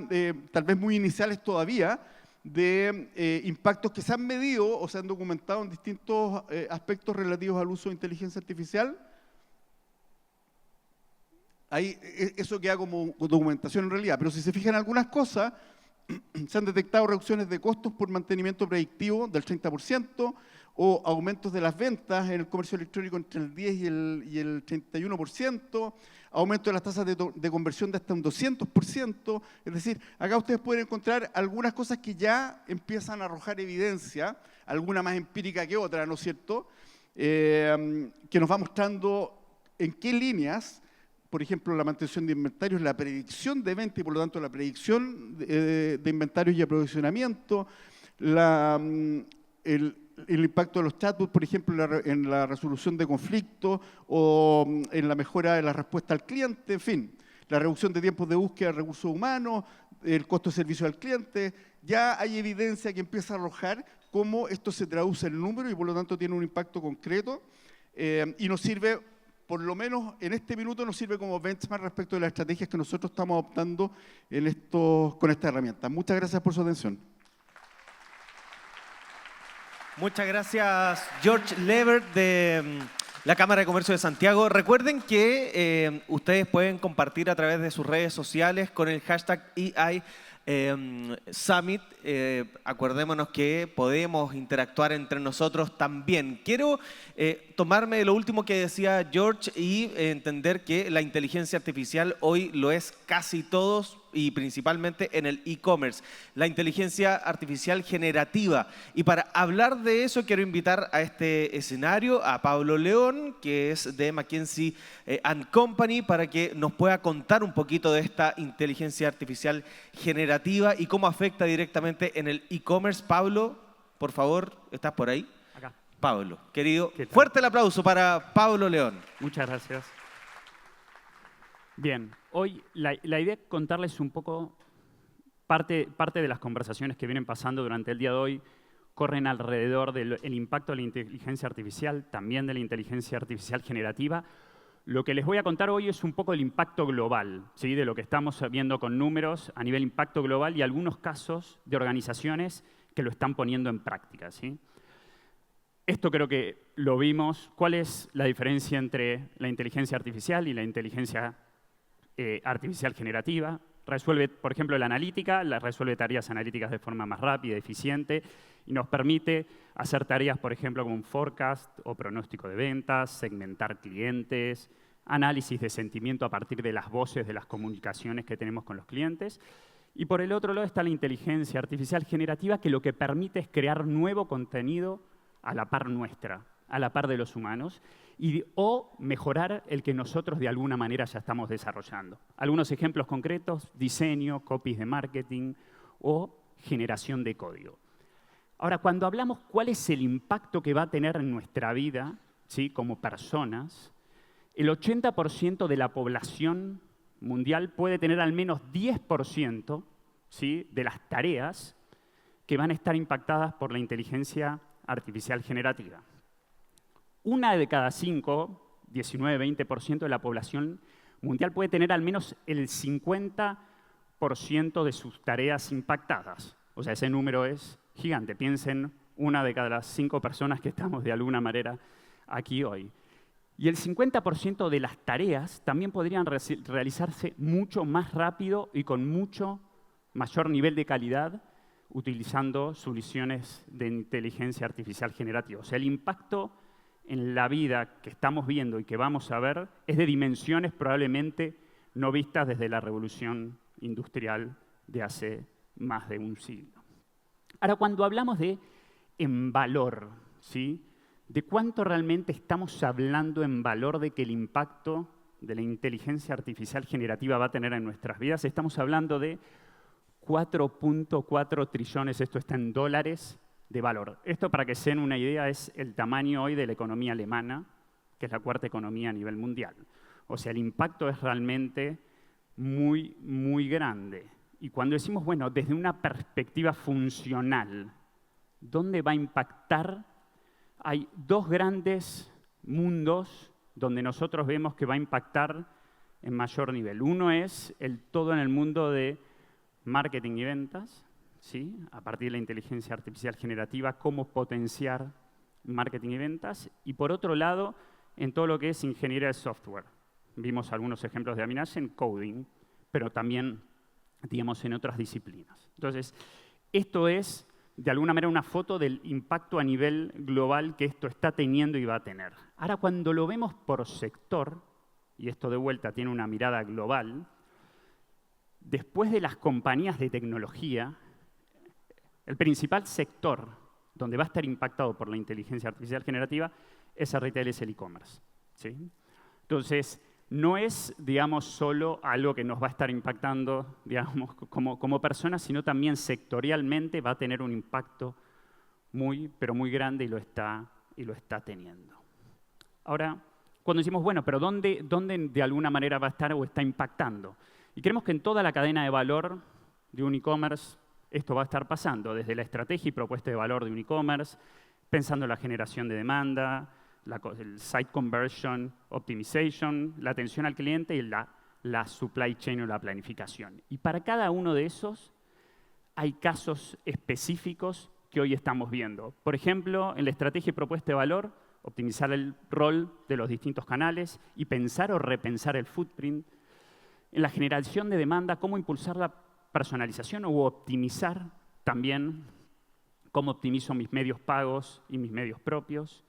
tal vez muy iniciales todavía, de impactos que se han medido o se han documentado en distintos aspectos relativos al uso de inteligencia artificial. Ahí, eso queda como documentación en realidad, pero si se fijan en algunas cosas, se han detectado reducciones de costos por mantenimiento predictivo del 30% o aumentos de las ventas en el comercio electrónico entre el 10 y el 31%, aumento de las tasas de conversión de hasta un 200%. Es decir, acá ustedes pueden encontrar algunas cosas que ya empiezan a arrojar evidencia, alguna más empírica que otra, ¿no es cierto?, que nos va mostrando en qué líneas, por ejemplo, la mantención de inventarios, la predicción de venta y por lo tanto la predicción de inventarios y aprovisionamiento, el impacto de los chatbots, por ejemplo, en la resolución de conflictos o en la mejora de la respuesta al cliente, en fin, la reducción de tiempos de búsqueda de recursos humanos, el costo de servicio al cliente. Ya hay evidencia que empieza a arrojar cómo esto se traduce en números y por lo tanto tiene un impacto concreto y nos sirve, por lo menos en este minuto, nos sirve como benchmark respecto de las estrategias que nosotros estamos adoptando con esta herramienta. Muchas gracias por su atención. Muchas gracias, George Levert, de la Cámara de Comercio de Santiago. Recuerden que ustedes pueden compartir a través de sus redes sociales con el hashtag EI Summit. Acordémonos que podemos interactuar entre nosotros también. Quiero tomarme de lo último que decía George y entender que la inteligencia artificial hoy lo es casi todos y principalmente en el e-commerce, la inteligencia artificial generativa. Y para hablar de eso quiero invitar a este escenario a Pablo León, que es de McKinsey & Company, para que nos pueda contar un poquito de esta inteligencia artificial generativa y cómo afecta directamente en el e-commerce. Pablo, por favor, ¿estás por ahí? Acá. Pablo, querido, fuerte el aplauso para Pablo León. Muchas gracias. Bien, hoy la idea es contarles un poco, parte de las conversaciones que vienen pasando durante el día de hoy corren alrededor del impacto de la inteligencia artificial, también de la inteligencia artificial generativa. Lo que les voy a contar hoy es un poco el impacto global, ¿sí?, de lo que estamos viendo con números a nivel impacto global y algunos casos de organizaciones que lo están poniendo en práctica, ¿sí? Esto creo que lo vimos. ¿Cuál es la diferencia entre la inteligencia artificial y la inteligencia artificial generativa? Resuelve, por ejemplo, la analítica, resuelve tareas analíticas de forma más rápida, eficiente, y nos permite hacer tareas, por ejemplo, como un forecast o pronóstico de ventas, segmentar clientes, análisis de sentimiento a partir de las voces de las comunicaciones que tenemos con los clientes. Y por el otro lado está la inteligencia artificial generativa, que lo que permite es crear nuevo contenido a la par nuestra, a la par de los humanos, o mejorar el que nosotros de alguna manera ya estamos desarrollando. Algunos ejemplos concretos: diseño, copies de marketing o generación de código. Ahora, cuando hablamos cuál es el impacto que va a tener en nuestra vida, ¿sí?, como personas, el 80% de la población mundial puede tener al menos 10%, ¿sí?, de las tareas que van a estar impactadas por la inteligencia artificial generativa. Una de cada 5, 19-20% de la población mundial puede tener al menos el 50% de sus tareas impactadas. O sea, ese número es gigante. Piensen, una de cada 5 personas que estamos de alguna manera aquí hoy. Y el 50% de las tareas también podrían realizarse mucho más rápido y con mucho mayor nivel de calidad utilizando soluciones de inteligencia artificial generativa. O sea, el impacto en la vida que estamos viendo y que vamos a ver es de dimensiones probablemente no vistas desde la revolución industrial de hace más de un siglo. Ahora, cuando hablamos de en valor, ¿sí?, ¿de cuánto realmente estamos hablando en valor de que el impacto de la inteligencia artificial generativa va a tener en nuestras vidas? Estamos hablando de 4.4 trillones, esto está en dólares, de valor. Esto, para que se den una idea, es el tamaño hoy de la economía alemana, que es la cuarta economía a nivel mundial. O sea, el impacto es realmente muy, muy grande. Y cuando decimos, bueno, desde una perspectiva funcional, ¿dónde va a impactar? Hay dos grandes mundos donde nosotros vemos que va a impactar en mayor nivel. Uno es todo en el mundo de marketing y ventas, ¿sí? A partir de la inteligencia artificial generativa, cómo potenciar marketing y ventas. Y por otro lado, en todo lo que es ingeniería de software. Vimos algunos ejemplos de Avinash en coding, pero también, digamos, en otras disciplinas. Entonces, esto es, de alguna manera, una foto del impacto a nivel global que esto está teniendo y va a tener. Ahora, cuando lo vemos por sector, y esto de vuelta tiene una mirada global, después de las compañías de tecnología, el principal sector donde va a estar impactado por la inteligencia artificial generativa, ese retail es el e-commerce, ¿sí? Entonces, no es, digamos, solo algo que nos va a estar impactando, digamos, como personas, sino también sectorialmente va a tener un impacto muy, pero muy grande y lo está teniendo. Ahora, cuando decimos, bueno, pero ¿dónde de alguna manera va a estar o está impactando? Y creemos que en toda la cadena de valor de un e-commerce esto va a estar pasando, desde la estrategia y propuesta de valor de un e-commerce, pensando en la generación de demanda, el site conversion optimization, la atención al cliente y la supply chain o la planificación. Y para cada uno de esos hay casos específicos que hoy estamos viendo. Por ejemplo, en la estrategia y propuesta de valor, optimizar el rol de los distintos canales y pensar o repensar el footprint. En la generación de demanda, cómo impulsar la personalización o optimizar también cómo optimizo mis medios pagos y mis medios propios.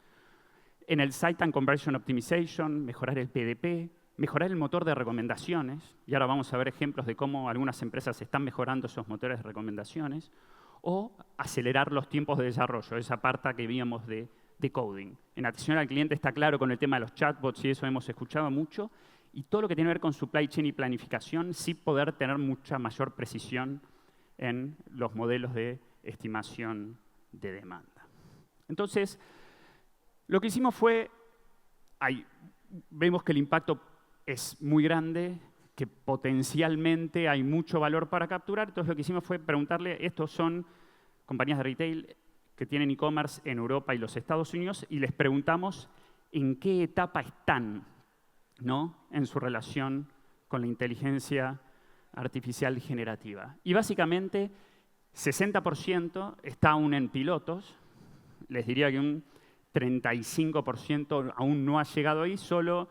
En el Site and Conversion Optimization, mejorar el PDP, mejorar el motor de recomendaciones, y ahora vamos a ver ejemplos de cómo algunas empresas están mejorando esos motores de recomendaciones, o acelerar los tiempos de desarrollo, esa parte que víamos de coding. En atención al cliente está claro con el tema de los chatbots, y eso hemos escuchado mucho, y todo lo que tiene que ver con supply chain y planificación, sí poder tener mucha mayor precisión en los modelos de estimación de demanda. Entonces, lo que hicimos fue, vemos que el impacto es muy grande, que potencialmente hay mucho valor para capturar, entonces lo que hicimos fue preguntarle, estos son compañías de retail que tienen e-commerce en Europa y los Estados Unidos, y les preguntamos en qué etapa están, ¿no?, en su relación con la inteligencia artificial generativa. Y básicamente, 60% está aún en pilotos, les diría que un 35% aún no ha llegado ahí, solo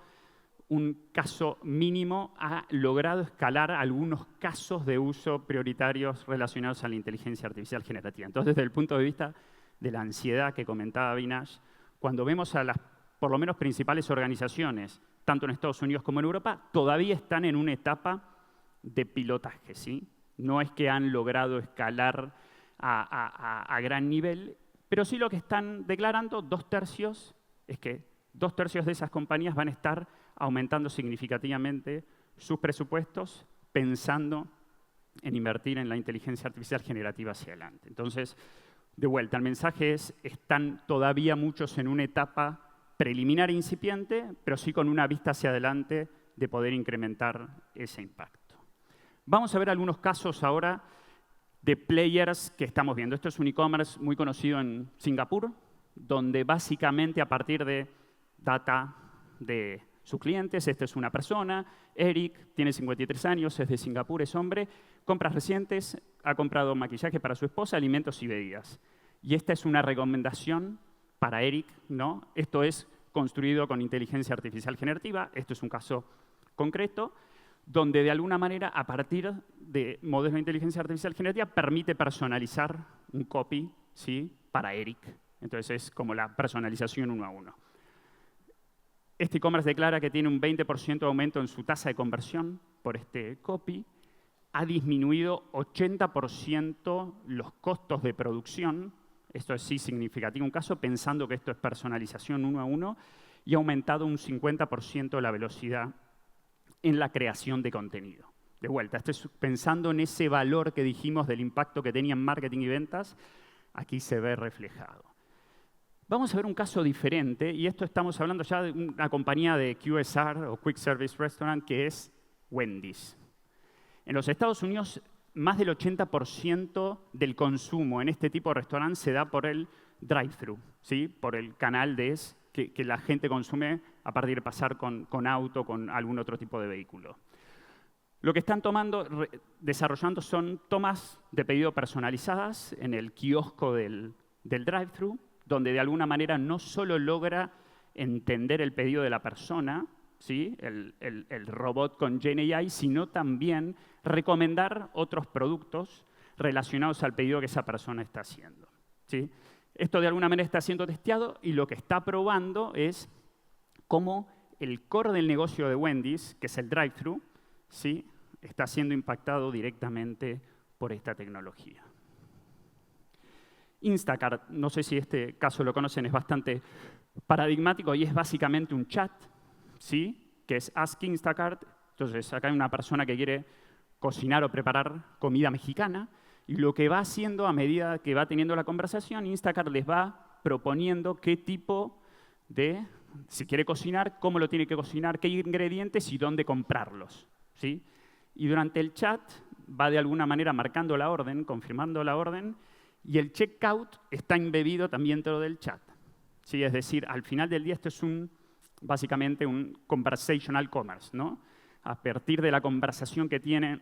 un caso mínimo ha logrado escalar algunos casos de uso prioritarios relacionados a la inteligencia artificial generativa. Entonces, desde el punto de vista de la ansiedad que comentaba Avinash, cuando vemos a las, por lo menos, principales organizaciones, tanto en Estados Unidos como en Europa, todavía están en una etapa de pilotaje, ¿sí? No es que han logrado escalar a gran nivel, pero sí lo que están declarando, 2/3, es que 2/3 de esas compañías van a estar aumentando significativamente sus presupuestos pensando en invertir en la inteligencia artificial generativa hacia adelante. Entonces, de vuelta, el mensaje es, están todavía muchos en una etapa preliminar e incipiente, pero sí con una vista hacia adelante de poder incrementar ese impacto. Vamos a ver algunos casos ahora de players que estamos viendo. Esto es un e-commerce muy conocido en Singapur, donde básicamente a partir de data de sus clientes, esta es una persona, Eric, tiene 53 años, es de Singapur, es hombre, compras recientes, ha comprado maquillaje para su esposa, alimentos y bebidas. Y esta es una recomendación para Eric, ¿no? Esto es construido con inteligencia artificial generativa, esto es un caso concreto, donde de alguna manera, a partir de modelos de inteligencia artificial generativa, permite personalizar un copy, ¿sí?, para Eric. Entonces es como la personalización 1 a 1. Este e-commerce declara que tiene un 20% de aumento en su tasa de conversión por este copy, ha disminuido 80% los costos de producción, esto es sí significativo un caso, pensando que esto es personalización 1 a 1, y ha aumentado un 50% la velocidad en la creación de contenido. De vuelta, esto es pensando en ese valor que dijimos del impacto que tenía en marketing y ventas, aquí se ve reflejado. Vamos a ver un caso diferente, y esto estamos hablando ya de una compañía de QSR o Quick Service Restaurant, que es Wendy's. En los Estados Unidos, más del 80% del consumo en este tipo de restaurante se da por el drive-thru, ¿sí? Por el canal que la gente consume a partir de pasar con auto, con algún otro tipo de vehículo. Lo que están desarrollando son tomas de pedido personalizadas en el kiosco del drive-thru, donde de alguna manera no solo logra entender el pedido de la persona, ¿sí? el robot con GenAI, sino también recomendar otros productos relacionados al pedido que esa persona está haciendo, ¿sí? Esto de alguna manera está siendo testeado y lo que está probando es cómo el core del negocio de Wendy's, que es el drive-thru, ¿sí? Está siendo impactado directamente por esta tecnología. Instacart, no sé si este caso lo conocen, es bastante paradigmático y es básicamente un chat, ¿sí? Que es Ask Instacart. Entonces, acá hay una persona que quiere cocinar o preparar comida mexicana y lo que va haciendo a medida que va teniendo la conversación, Instacart les va proponiendo qué tipo de, si quiere cocinar, cómo lo tiene que cocinar, qué ingredientes y dónde comprarlos, ¿sí? Y durante el chat va de alguna manera marcando la orden, confirmando la orden, y el checkout está embebido también dentro del chat, ¿sí? Es decir, al final del día esto es básicamente un conversational commerce, ¿no? A partir de la conversación que tiene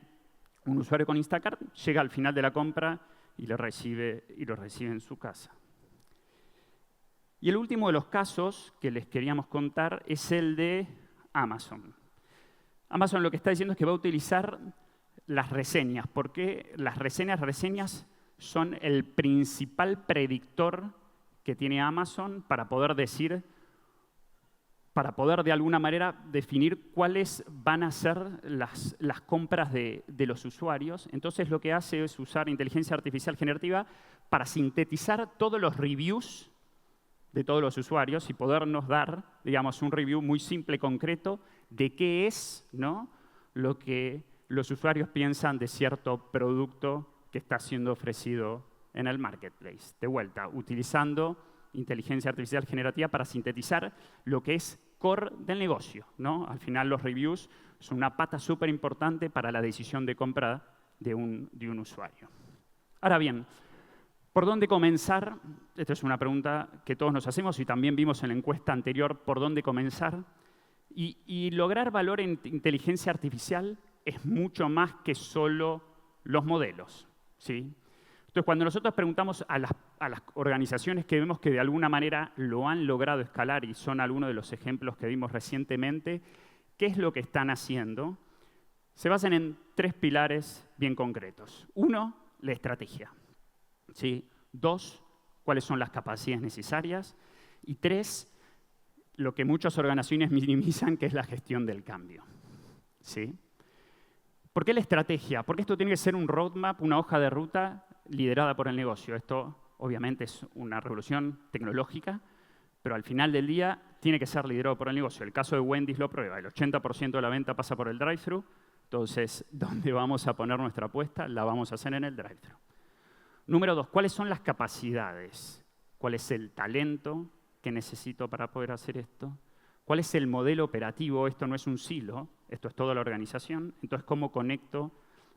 un usuario con Instacart, llega al final de la compra y lo recibe en su casa. Y el último de los casos que les queríamos contar es el de Amazon. Amazon lo que está diciendo es que va a utilizar las reseñas, porque las reseñas son el principal predictor que tiene Amazon para poder de alguna manera definir cuáles van a ser las compras de los usuarios. Entonces lo que hace es usar inteligencia artificial generativa para sintetizar todos los reviews de todos los usuarios y podernos dar, digamos, un review muy simple, concreto, de qué es, ¿no?, lo que los usuarios piensan de cierto producto que está siendo ofrecido en el marketplace. De vuelta, utilizando inteligencia artificial generativa para sintetizar lo que es core del negocio, ¿no? Al final los reviews son una pata súper importante para la decisión de compra de un usuario. Ahora bien, ¿por dónde comenzar? Esta es una pregunta que todos nos hacemos y también vimos en la encuesta anterior por dónde comenzar. Y lograr valor en inteligencia artificial es mucho más que solo los modelos, ¿sí? Entonces, cuando nosotros preguntamos a las organizaciones que vemos que de alguna manera lo han logrado escalar, y son algunos de los ejemplos que vimos recientemente, ¿qué es lo que están haciendo? Se basan en 3 pilares bien concretos. 1, la estrategia, ¿sí? 2, cuáles son las capacidades necesarias. Y 3, lo que muchas organizaciones minimizan, que es la gestión del cambio, ¿sí? ¿Por qué la estrategia? Porque esto tiene que ser un roadmap, una hoja de ruta liderada por el negocio. Esto, obviamente, es una revolución tecnológica, pero al final del día tiene que ser liderado por el negocio. El caso de Wendy's lo prueba. El 80% de la venta pasa por el drive-thru. Entonces, ¿dónde vamos a poner nuestra apuesta? La vamos a hacer en el drive-thru. Número 2, ¿cuáles son las capacidades? ¿Cuál es el talento que necesito para poder hacer esto? ¿Cuál es el modelo operativo? Esto no es un silo, esto es toda la organización. Entonces, ¿cómo conecto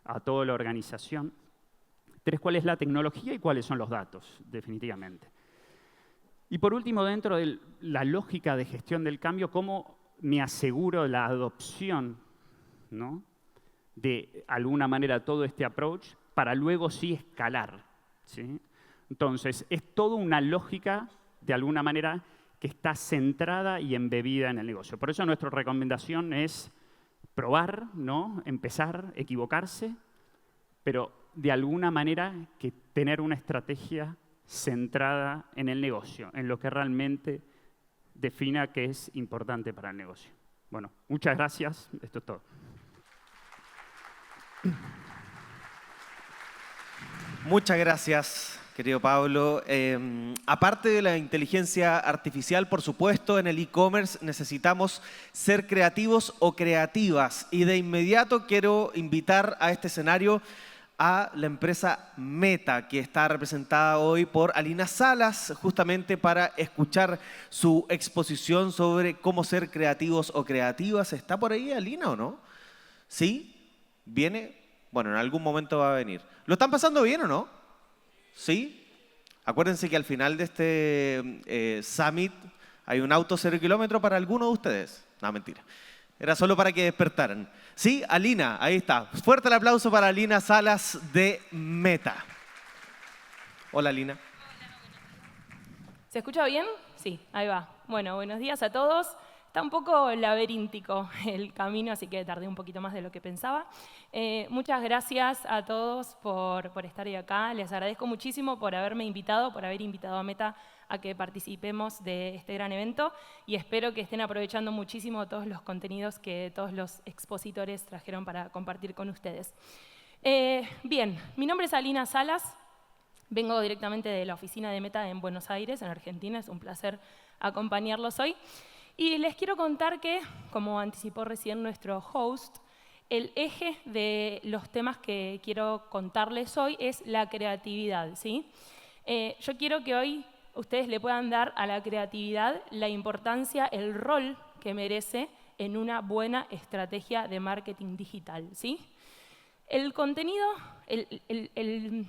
a toda la organización? 3, ¿cuál es la tecnología y cuáles son los datos? Definitivamente. Y por último, dentro de la lógica de gestión del cambio, ¿cómo me aseguro la adopción, ¿no?, de alguna manera todo este approach para luego sí escalar, ¿sí? Entonces, es toda una lógica, de alguna manera, que está centrada y embebida en el negocio. Por eso nuestra recomendación es probar, ¿no?, empezar, equivocarse, pero de alguna manera que tener una estrategia centrada en el negocio, en lo que realmente defina qué es importante para el negocio. Bueno, muchas gracias. Esto es todo. Muchas gracias, querido Pablo. Aparte de la inteligencia artificial, por supuesto, en el e-commerce necesitamos ser creativos o creativas. Y de inmediato quiero invitar a este escenario a la empresa Meta, que está representada hoy por Alina Salas, justamente para escuchar su exposición sobre cómo ser creativos o creativas. ¿Está por ahí Alina o no? ¿Sí? ¿Viene? Bueno, en algún momento va a venir. ¿Lo están pasando bien o no? ¿Sí? Acuérdense que al final de este summit hay un auto 0 kilómetros para alguno de ustedes. No, mentira. Era solo para que despertaran. Sí, Alina, ahí está. Fuerte el aplauso para Alina Salas de Meta. Hola, Alina. ¿Se escucha bien? Sí, ahí va. Bueno, buenos días a todos. Está un poco laberíntico el camino, así que tardé un poquito más de lo que pensaba. Muchas gracias a todos por estar hoy acá. Les agradezco muchísimo por haberme invitado, por haber invitado a Meta a que participemos de este gran evento y espero que estén aprovechando muchísimo todos los contenidos que todos los expositores trajeron para compartir con ustedes. Bien, mi nombre es Alina Salas, vengo directamente de la oficina de Meta en Buenos Aires, en Argentina. Es un placer acompañarlos hoy. Y les quiero contar que, como anticipó recién nuestro host, el eje de los temas que quiero contarles hoy es la creatividad, ¿sí? Yo quiero que hoy ustedes le puedan dar a la creatividad la importancia, el rol que merece en una buena estrategia de marketing digital, ¿sí? El contenido, el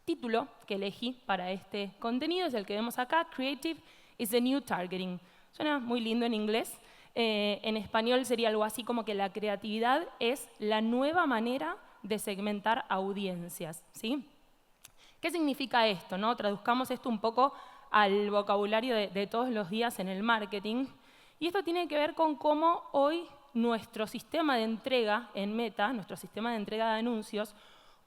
título que elegí para este contenido es el que vemos acá, Creative is the New Targeting. Suena muy lindo en inglés. En español sería algo así como que la creatividad es la nueva manera de segmentar audiencias, ¿sí? ¿Qué significa esto, no? Traduzcamos esto un poco al vocabulario de todos los días en el marketing. Y esto tiene que ver con cómo hoy nuestro sistema de entrega en Meta, nuestro sistema de entrega de anuncios,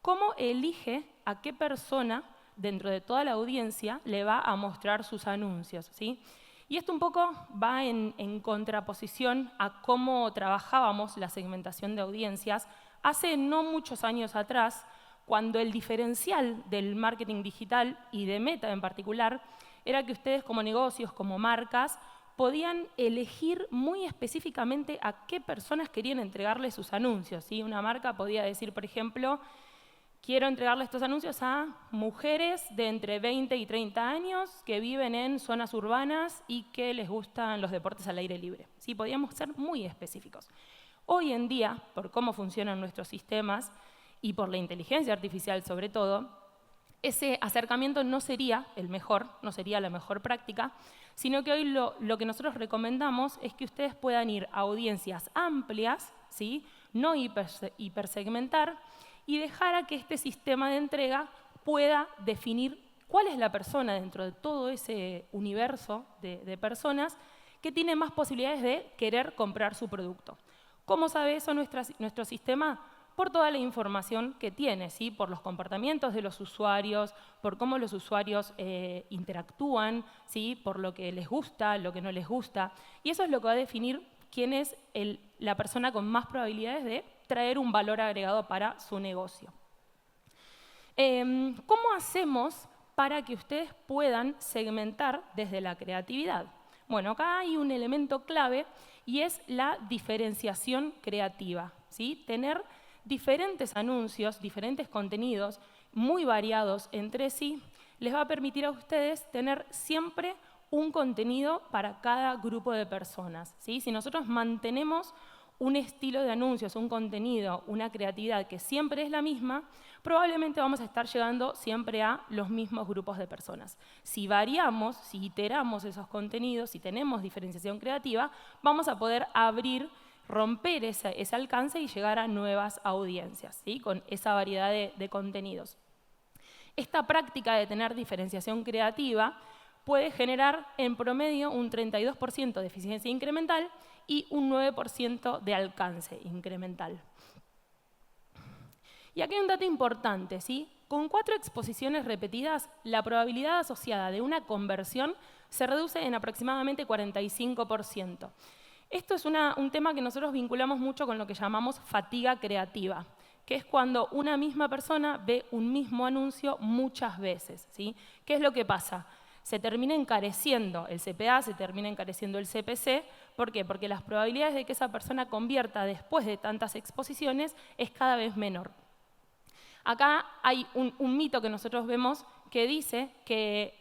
cómo elige a qué persona dentro de toda la audiencia le va a mostrar sus anuncios, ¿sí? Y esto un poco va en contraposición a cómo trabajábamos la segmentación de audiencias hace no muchos años atrás, cuando el diferencial del marketing digital y de Meta en particular era que ustedes como negocios, como marcas, podían elegir muy específicamente a qué personas querían entregarle sus anuncios, ¿sí? Una marca podía decir, por ejemplo, quiero entregarle estos anuncios a mujeres de entre 20 y 30 años que viven en zonas urbanas y que les gustan los deportes al aire libre, ¿sí? Podíamos ser muy específicos. Hoy en día, por cómo funcionan nuestros sistemas y por la inteligencia artificial sobre todo, ese acercamiento no sería el mejor, no sería la mejor práctica, sino que hoy lo que nosotros recomendamos es que ustedes puedan ir a audiencias amplias, ¿sí? No hipersegmentar, y dejar a que este sistema de entrega pueda definir cuál es la persona dentro de todo ese universo de personas que tiene más posibilidades de querer comprar su producto. ¿Cómo sabe eso nuestro sistema? Por toda la información que tiene, ¿sí? Por los comportamientos de los usuarios, por cómo los usuarios interactúan, ¿sí? Por lo que les gusta, lo que no les gusta. Y eso es lo que va a definir quién es la persona con más probabilidades de traer un valor agregado para su negocio. ¿Cómo hacemos para que ustedes puedan segmentar desde la creatividad? Bueno, acá hay un elemento clave y es la diferenciación creativa, ¿sí? Tener diferentes anuncios, diferentes contenidos muy variados entre sí, les va a permitir a ustedes tener siempre un contenido para cada grupo de personas, ¿sí? Si nosotros mantenemos un estilo de anuncios, un contenido, una creatividad que siempre es la misma, probablemente vamos a estar llegando siempre a los mismos grupos de personas. Si variamos, si iteramos esos contenidos, si tenemos diferenciación creativa, vamos a poder romper ese alcance y llegar a nuevas audiencias, ¿sí? Con esa variedad de contenidos. Esta práctica de tener diferenciación creativa puede generar en promedio un 32% de eficiencia incremental y un 9% de alcance incremental. Y aquí hay un dato importante, ¿sí? Con 4 exposiciones repetidas, la probabilidad asociada de una conversión se reduce en aproximadamente 45%. Esto es un tema que nosotros vinculamos mucho con lo que llamamos fatiga creativa, que es cuando una misma persona ve un mismo anuncio muchas veces, ¿sí? ¿Qué es lo que pasa? Se termina encareciendo el CPA, se termina encareciendo el CPC. ¿Por qué? Porque las probabilidades de que esa persona convierta después de tantas exposiciones es cada vez menor. Acá hay un mito que nosotros vemos que dice que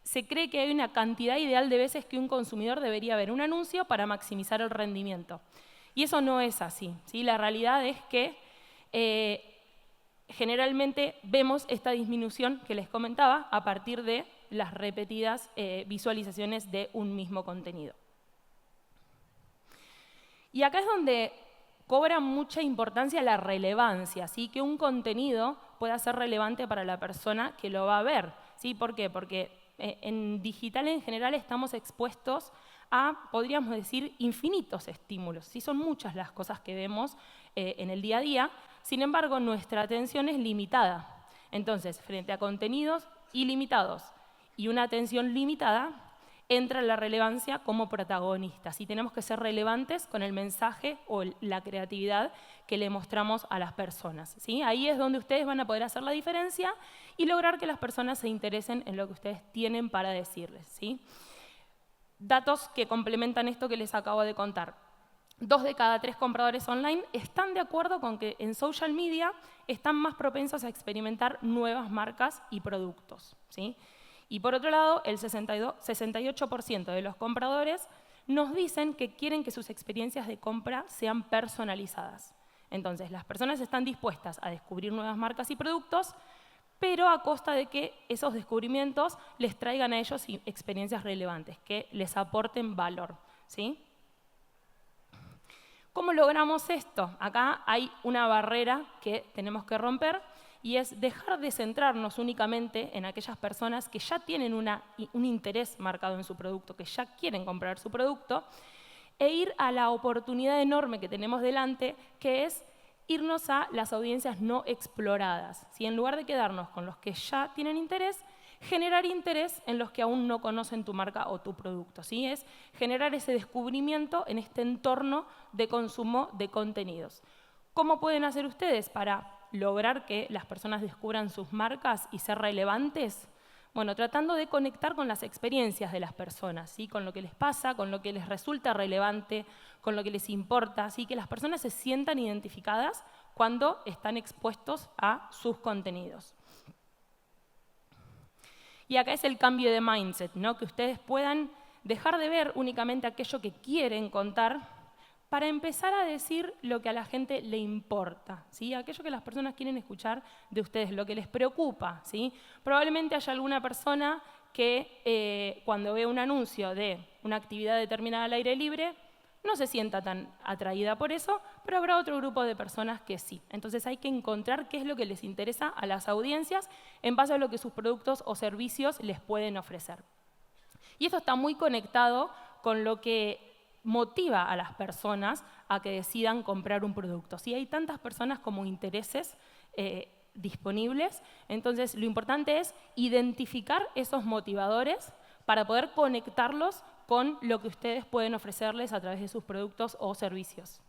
se cree que hay una cantidad ideal de veces que un consumidor debería ver un anuncio para maximizar el rendimiento. Y eso no es así, ¿sí? La realidad es que generalmente vemos esta disminución que les comentaba a partir de las repetidas visualizaciones de un mismo contenido. Y acá es donde cobra mucha importancia la relevancia, ¿sí? Que un contenido pueda ser relevante para la persona que lo va a ver, ¿sí? ¿Por qué? Porque en digital en general estamos expuestos a, podríamos decir, infinitos estímulos, ¿sí? Son muchas las cosas que vemos en el día a día, sin embargo, nuestra atención es limitada. Entonces, frente a contenidos ilimitados y una atención limitada, entra la relevancia como protagonistas y tenemos que ser relevantes con el mensaje o la creatividad que le mostramos a las personas, ¿sí? Ahí es donde ustedes van a poder hacer la diferencia y lograr que las personas se interesen en lo que ustedes tienen para decirles, ¿sí? Datos que complementan esto que les acabo de contar. 2 de cada 3 compradores online están de acuerdo con que en social media están más propensos a experimentar nuevas marcas y productos, ¿sí? Y por otro lado, el 68% de los compradores nos dicen que quieren que sus experiencias de compra sean personalizadas. Entonces, las personas están dispuestas a descubrir nuevas marcas y productos, pero a costa de que esos descubrimientos les traigan a ellos experiencias relevantes, que les aporten valor, ¿sí? ¿Cómo logramos esto? Acá hay una barrera que tenemos que romper, y es dejar de centrarnos únicamente en aquellas personas que ya tienen un interés marcado en su producto, que ya quieren comprar su producto, e ir a la oportunidad enorme que tenemos delante, que es irnos a las audiencias no exploradas, ¿sí? En lugar de quedarnos con los que ya tienen interés, generar interés en los que aún no conocen tu marca o tu producto, ¿sí? Es generar ese descubrimiento en este entorno de consumo de contenidos. ¿Cómo pueden hacer ustedes para lograr que las personas descubran sus marcas y ser relevantes? Bueno, tratando de conectar con las experiencias de las personas, ¿sí? Con lo que les pasa, con lo que les resulta relevante, con lo que les importa, ¿sí? Que las personas se sientan identificadas cuando están expuestos a sus contenidos. Y acá es el cambio de mindset, ¿no? Que ustedes puedan dejar de ver únicamente aquello que quieren contar para empezar a decir lo que a la gente le importa, ¿sí? Aquello que las personas quieren escuchar de ustedes, lo que les preocupa, ¿sí? Probablemente haya alguna persona que cuando ve un anuncio de una actividad determinada al aire libre, no se sienta tan atraída por eso, pero habrá otro grupo de personas que sí. Entonces hay que encontrar qué es lo que les interesa a las audiencias en base a lo que sus productos o servicios les pueden ofrecer. Y esto está muy conectado con lo que motiva a las personas a que decidan comprar un producto. Si hay tantas personas como intereses disponibles, entonces lo importante es identificar esos motivadores para poder conectarlos con lo que ustedes pueden ofrecerles a través de sus productos o servicios.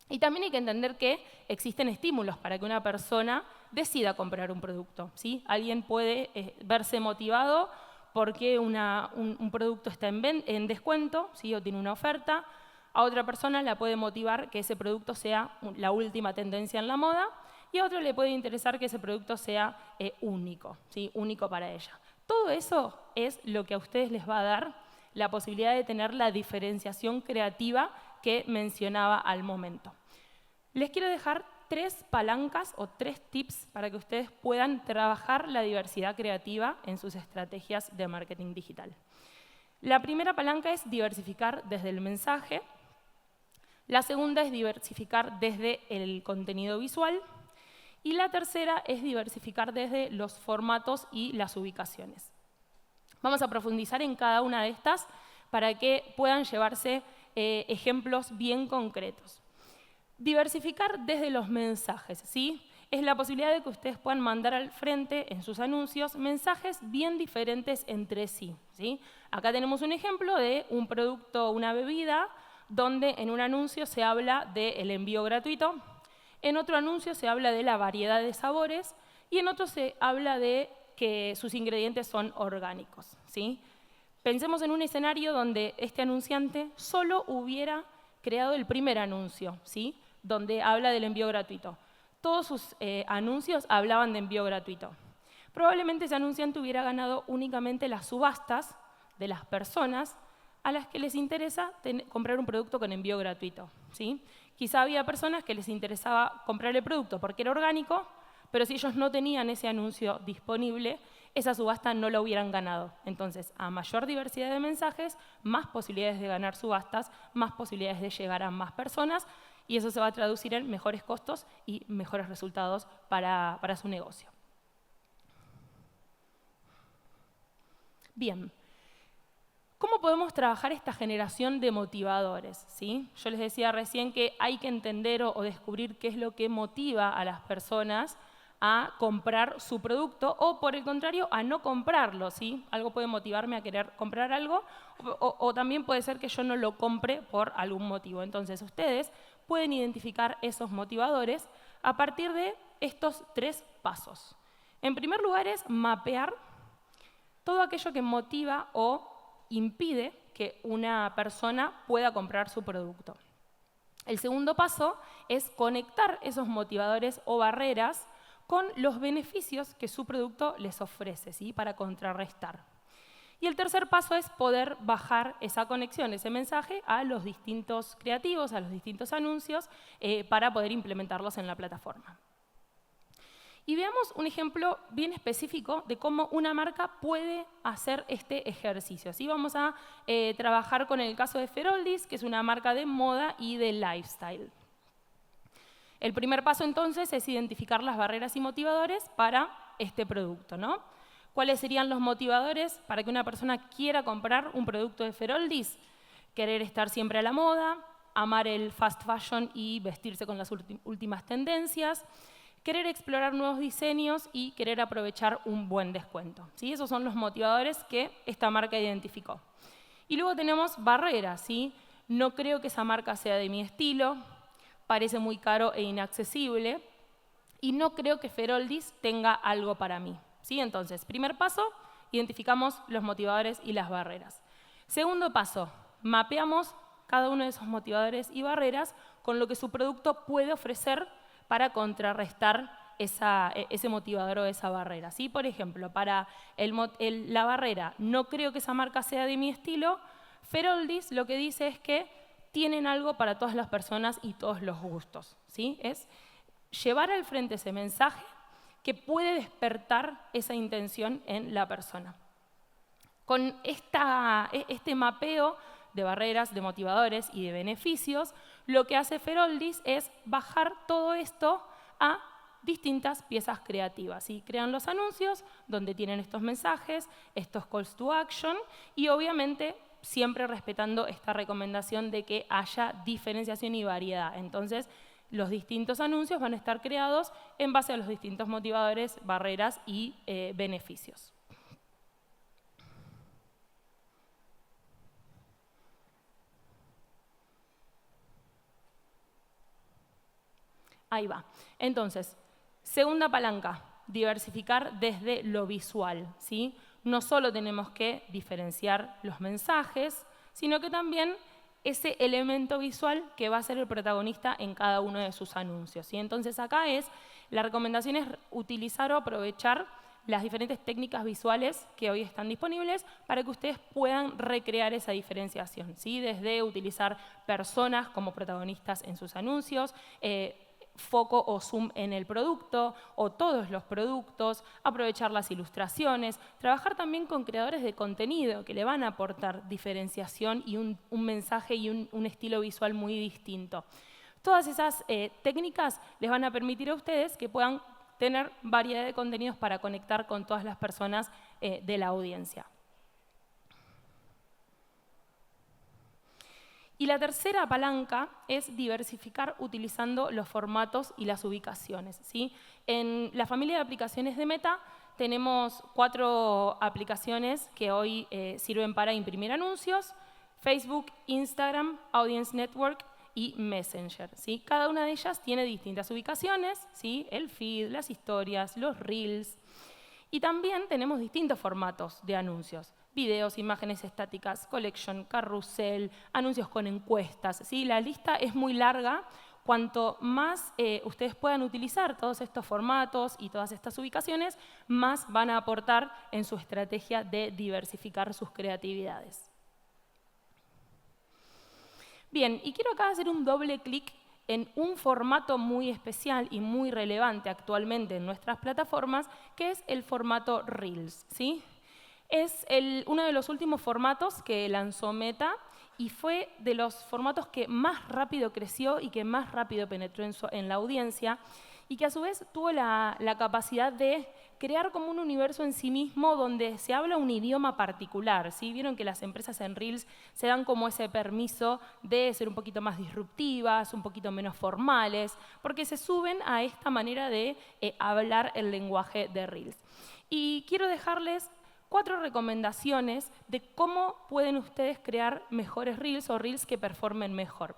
Y también hay que entender que existen estímulos para que una persona decida comprar un producto, ¿sí? Alguien puede verse motivado porque un producto está en descuento, ¿sí? O tiene una oferta. A otra persona la puede motivar que ese producto sea la última tendencia en la moda, y a otro le puede interesar que ese producto sea único, ¿sí? Único para ella. Todo eso es lo que a ustedes les va a dar la posibilidad de tener la diferenciación creativa que mencionaba al momento. Les quiero dejar 3 palancas o 3 tips para que ustedes puedan trabajar la diversidad creativa en sus estrategias de marketing digital. La primera palanca es diversificar desde el mensaje. La segunda es diversificar desde el contenido visual. Y la tercera es diversificar desde los formatos y las ubicaciones. Vamos a profundizar en cada una de estas para que puedan llevarse ejemplos bien concretos. Diversificar desde los mensajes, ¿sí? Es la posibilidad de que ustedes puedan mandar al frente en sus anuncios mensajes bien diferentes entre sí, ¿sí? Acá tenemos un ejemplo de un producto, una bebida, donde en un anuncio se habla del envío gratuito, en otro anuncio se habla de la variedad de sabores y en otro se habla de que sus ingredientes son orgánicos, ¿sí? Pensemos en un escenario donde este anunciante solo hubiera creado el primer anuncio, ¿sí? Donde habla del envío gratuito. todos sus anuncios hablaban de envío gratuito. Probablemente ese anunciante hubiera ganado únicamente las subastas de las personas a las que les interesa comprar un producto con envío gratuito, ¿sí? Quizá había personas que les interesaba comprar el producto porque era orgánico, pero si ellos no tenían ese anuncio disponible, esa subasta no la hubieran ganado. Entonces, a mayor diversidad de mensajes, más posibilidades de ganar subastas, más posibilidades de llegar a más personas, y eso se va a traducir en mejores costos y mejores resultados para su negocio. Bien. ¿Cómo podemos trabajar esta generación de motivadores? ¿Sí? Yo les decía recién que hay que entender o descubrir qué es lo que motiva a las personas a comprar su producto o, por el contrario, a no comprarlo. ¿Sí? Algo puede motivarme a querer comprar algo o también puede ser que yo no lo compre por algún motivo. Entonces, ustedes pueden identificar esos motivadores a partir de estos 3 pasos. En primer lugar es mapear todo aquello que motiva o impide que una persona pueda comprar su producto. El segundo paso es conectar esos motivadores o barreras con los beneficios que su producto les ofrece, ¿sí? Para contrarrestar. Y el tercer paso es poder bajar esa conexión, ese mensaje, a los distintos creativos, a los distintos anuncios, para poder implementarlos en la plataforma. Y veamos un ejemplo bien específico de cómo una marca puede hacer este ejercicio. Así vamos a trabajar con el caso de Feroldis, que es una marca de moda y de lifestyle. El primer paso entonces es identificar las barreras y motivadores para este producto, ¿no? ¿Cuáles serían los motivadores para que una persona quiera comprar un producto de Feroldis? Querer estar siempre a la moda, amar el fast fashion y vestirse con las últimas tendencias, querer explorar nuevos diseños y querer aprovechar un buen descuento, ¿sí? Esos son los motivadores que esta marca identificó. Y luego tenemos barreras, ¿sí? No creo que esa marca sea de mi estilo, parece muy caro e inaccesible, y no creo que Feroldis tenga algo para mí, ¿sí? Entonces, primer paso, identificamos los motivadores y las barreras. Segundo paso, mapeamos cada uno de esos motivadores y barreras con lo que su producto puede ofrecer para contrarrestar ese motivador o esa barrera, ¿sí? Por ejemplo, para la barrera, no creo que esa marca sea de mi estilo, Feroldis lo que dice es que tienen algo para todas las personas y todos los gustos, ¿sí? Es llevar al frente ese mensaje que puede despertar esa intención en la persona. Con este mapeo de barreras, de motivadores y de beneficios, lo que hace Feroldis es bajar todo esto a distintas piezas creativas. ¿Sí? Crean los anuncios donde tienen estos mensajes, estos calls to action y obviamente siempre respetando esta recomendación de que haya diferenciación y variedad. Entonces, los distintos anuncios van a estar creados en base a los distintos motivadores, barreras y beneficios. Ahí va. Entonces, segunda palanca, diversificar desde lo visual, ¿sí? No solo tenemos que diferenciar los mensajes, sino que también ese elemento visual que va a ser el protagonista en cada uno de sus anuncios, ¿sí? Entonces acá la recomendación es utilizar o aprovechar las diferentes técnicas visuales que hoy están disponibles para que ustedes puedan recrear esa diferenciación, ¿sí? Desde utilizar personas como protagonistas en sus anuncios, foco o zoom en el producto o todos los productos, aprovechar las ilustraciones, trabajar también con creadores de contenido que le van a aportar diferenciación y un mensaje y un estilo visual muy distinto. Todas esas técnicas les van a permitir a ustedes que puedan tener variedad de contenidos para conectar con todas las personas de la audiencia. Y la tercera palanca es diversificar utilizando los formatos y las ubicaciones, ¿sí? En la familia de aplicaciones de Meta tenemos 4 aplicaciones que hoy sirven para imprimir anuncios: Facebook, Instagram, Audience Network y Messenger, ¿sí? Cada una de ellas tiene distintas ubicaciones, ¿sí? El feed, las historias, los reels. Y también tenemos distintos formatos de anuncios: videos, imágenes estáticas, collection, carrusel, anuncios con encuestas, ¿sí? La lista es muy larga. Cuanto más ustedes puedan utilizar todos estos formatos y todas estas ubicaciones, más van a aportar en su estrategia de diversificar sus creatividades. Bien, y quiero acá hacer un doble clic en un formato muy especial y muy relevante actualmente en nuestras plataformas, que es el formato Reels, ¿sí? Es uno de los últimos formatos que lanzó Meta y fue de los formatos que más rápido creció y que más rápido penetró en la audiencia y que a su vez tuvo la capacidad de crear como un universo en sí mismo donde se habla un idioma particular, ¿sí? Vieron que las empresas en Reels se dan como ese permiso de ser un poquito más disruptivas, un poquito menos formales, porque se suben a esta manera de hablar el lenguaje de Reels. Y quiero dejarles 4 recomendaciones de cómo pueden ustedes crear mejores Reels o Reels que performen mejor.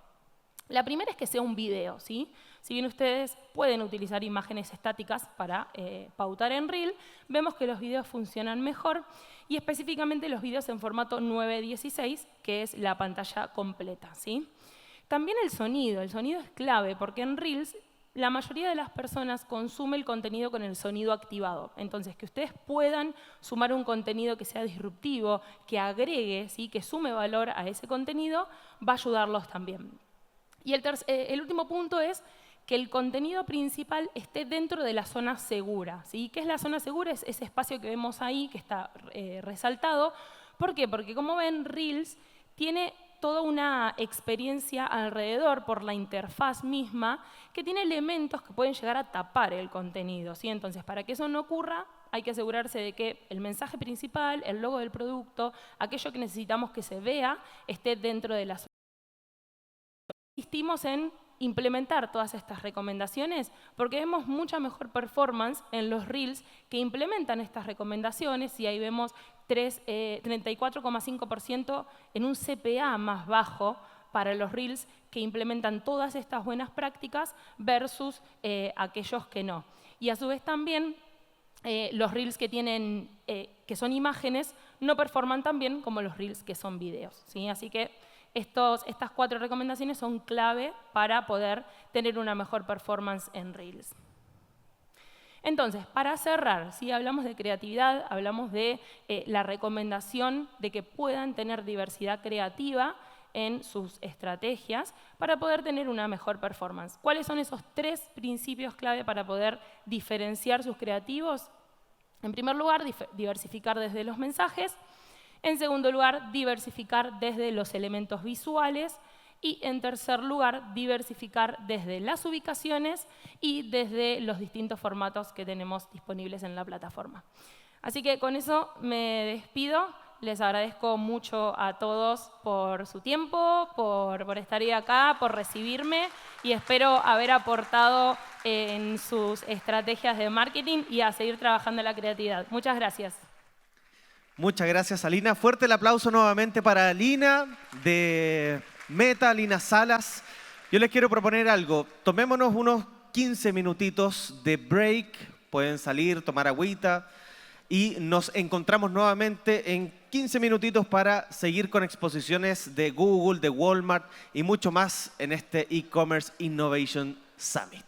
La primera es que sea un video, ¿sí? Si bien ustedes pueden utilizar imágenes estáticas para pautar en Reel, vemos que los videos funcionan mejor y específicamente los videos en formato 9:16, que es la pantalla completa, ¿sí? También el sonido es clave porque en Reels la mayoría de las personas consume el contenido con el sonido activado. Entonces, que ustedes puedan sumar un contenido que sea disruptivo, que agregue, ¿sí? Que sume valor a ese contenido, va a ayudarlos también. Y el último punto es que el contenido principal esté dentro de la zona segura, ¿sí? ¿Qué es la zona segura? Es ese espacio que vemos ahí, que está resaltado. ¿Por qué? Porque como ven, Reels tiene toda una experiencia alrededor por la interfaz misma que tiene elementos que pueden llegar a tapar el contenido, ¿sí? Entonces, para que eso no ocurra, hay que asegurarse de que el mensaje principal, el logo del producto, aquello que necesitamos que se vea, esté dentro de la zona. Insistimos en implementar todas estas recomendaciones porque vemos mucha mejor performance en los Reels que implementan estas recomendaciones y ahí vemos 34,5% en un CPA más bajo para los Reels que implementan todas estas buenas prácticas versus aquellos que no. Y a su vez también los Reels que son imágenes no performan tan bien como los Reels que son videos, ¿sí? Así que estas 4 recomendaciones son clave para poder tener una mejor performance en Reels. Entonces, para cerrar, ¿sí? Hablamos de creatividad, hablamos de la recomendación de que puedan tener diversidad creativa en sus estrategias para poder tener una mejor performance. ¿Cuáles son esos 3 principios clave para poder diferenciar sus creativos? En primer lugar, diversificar desde los mensajes. En segundo lugar, diversificar desde los elementos visuales. Y en tercer lugar, diversificar desde las ubicaciones y desde los distintos formatos que tenemos disponibles en la plataforma. Así que con eso me despido. Les agradezco mucho a todos por su tiempo, por estar ahí acá, por recibirme y espero haber aportado en sus estrategias de marketing y a seguir trabajando en la creatividad. Muchas gracias. Muchas gracias, Alina. Fuerte el aplauso nuevamente para Alina de Meta, Alina Salas. Yo les quiero proponer algo. Tomémonos unos 15 minutitos de break. Pueden salir, tomar agüita. Y nos encontramos nuevamente en 15 minutitos para seguir con exposiciones de Google, de Walmart y mucho más en este E-Commerce Innovation Summit.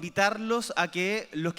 invitarlos a que los que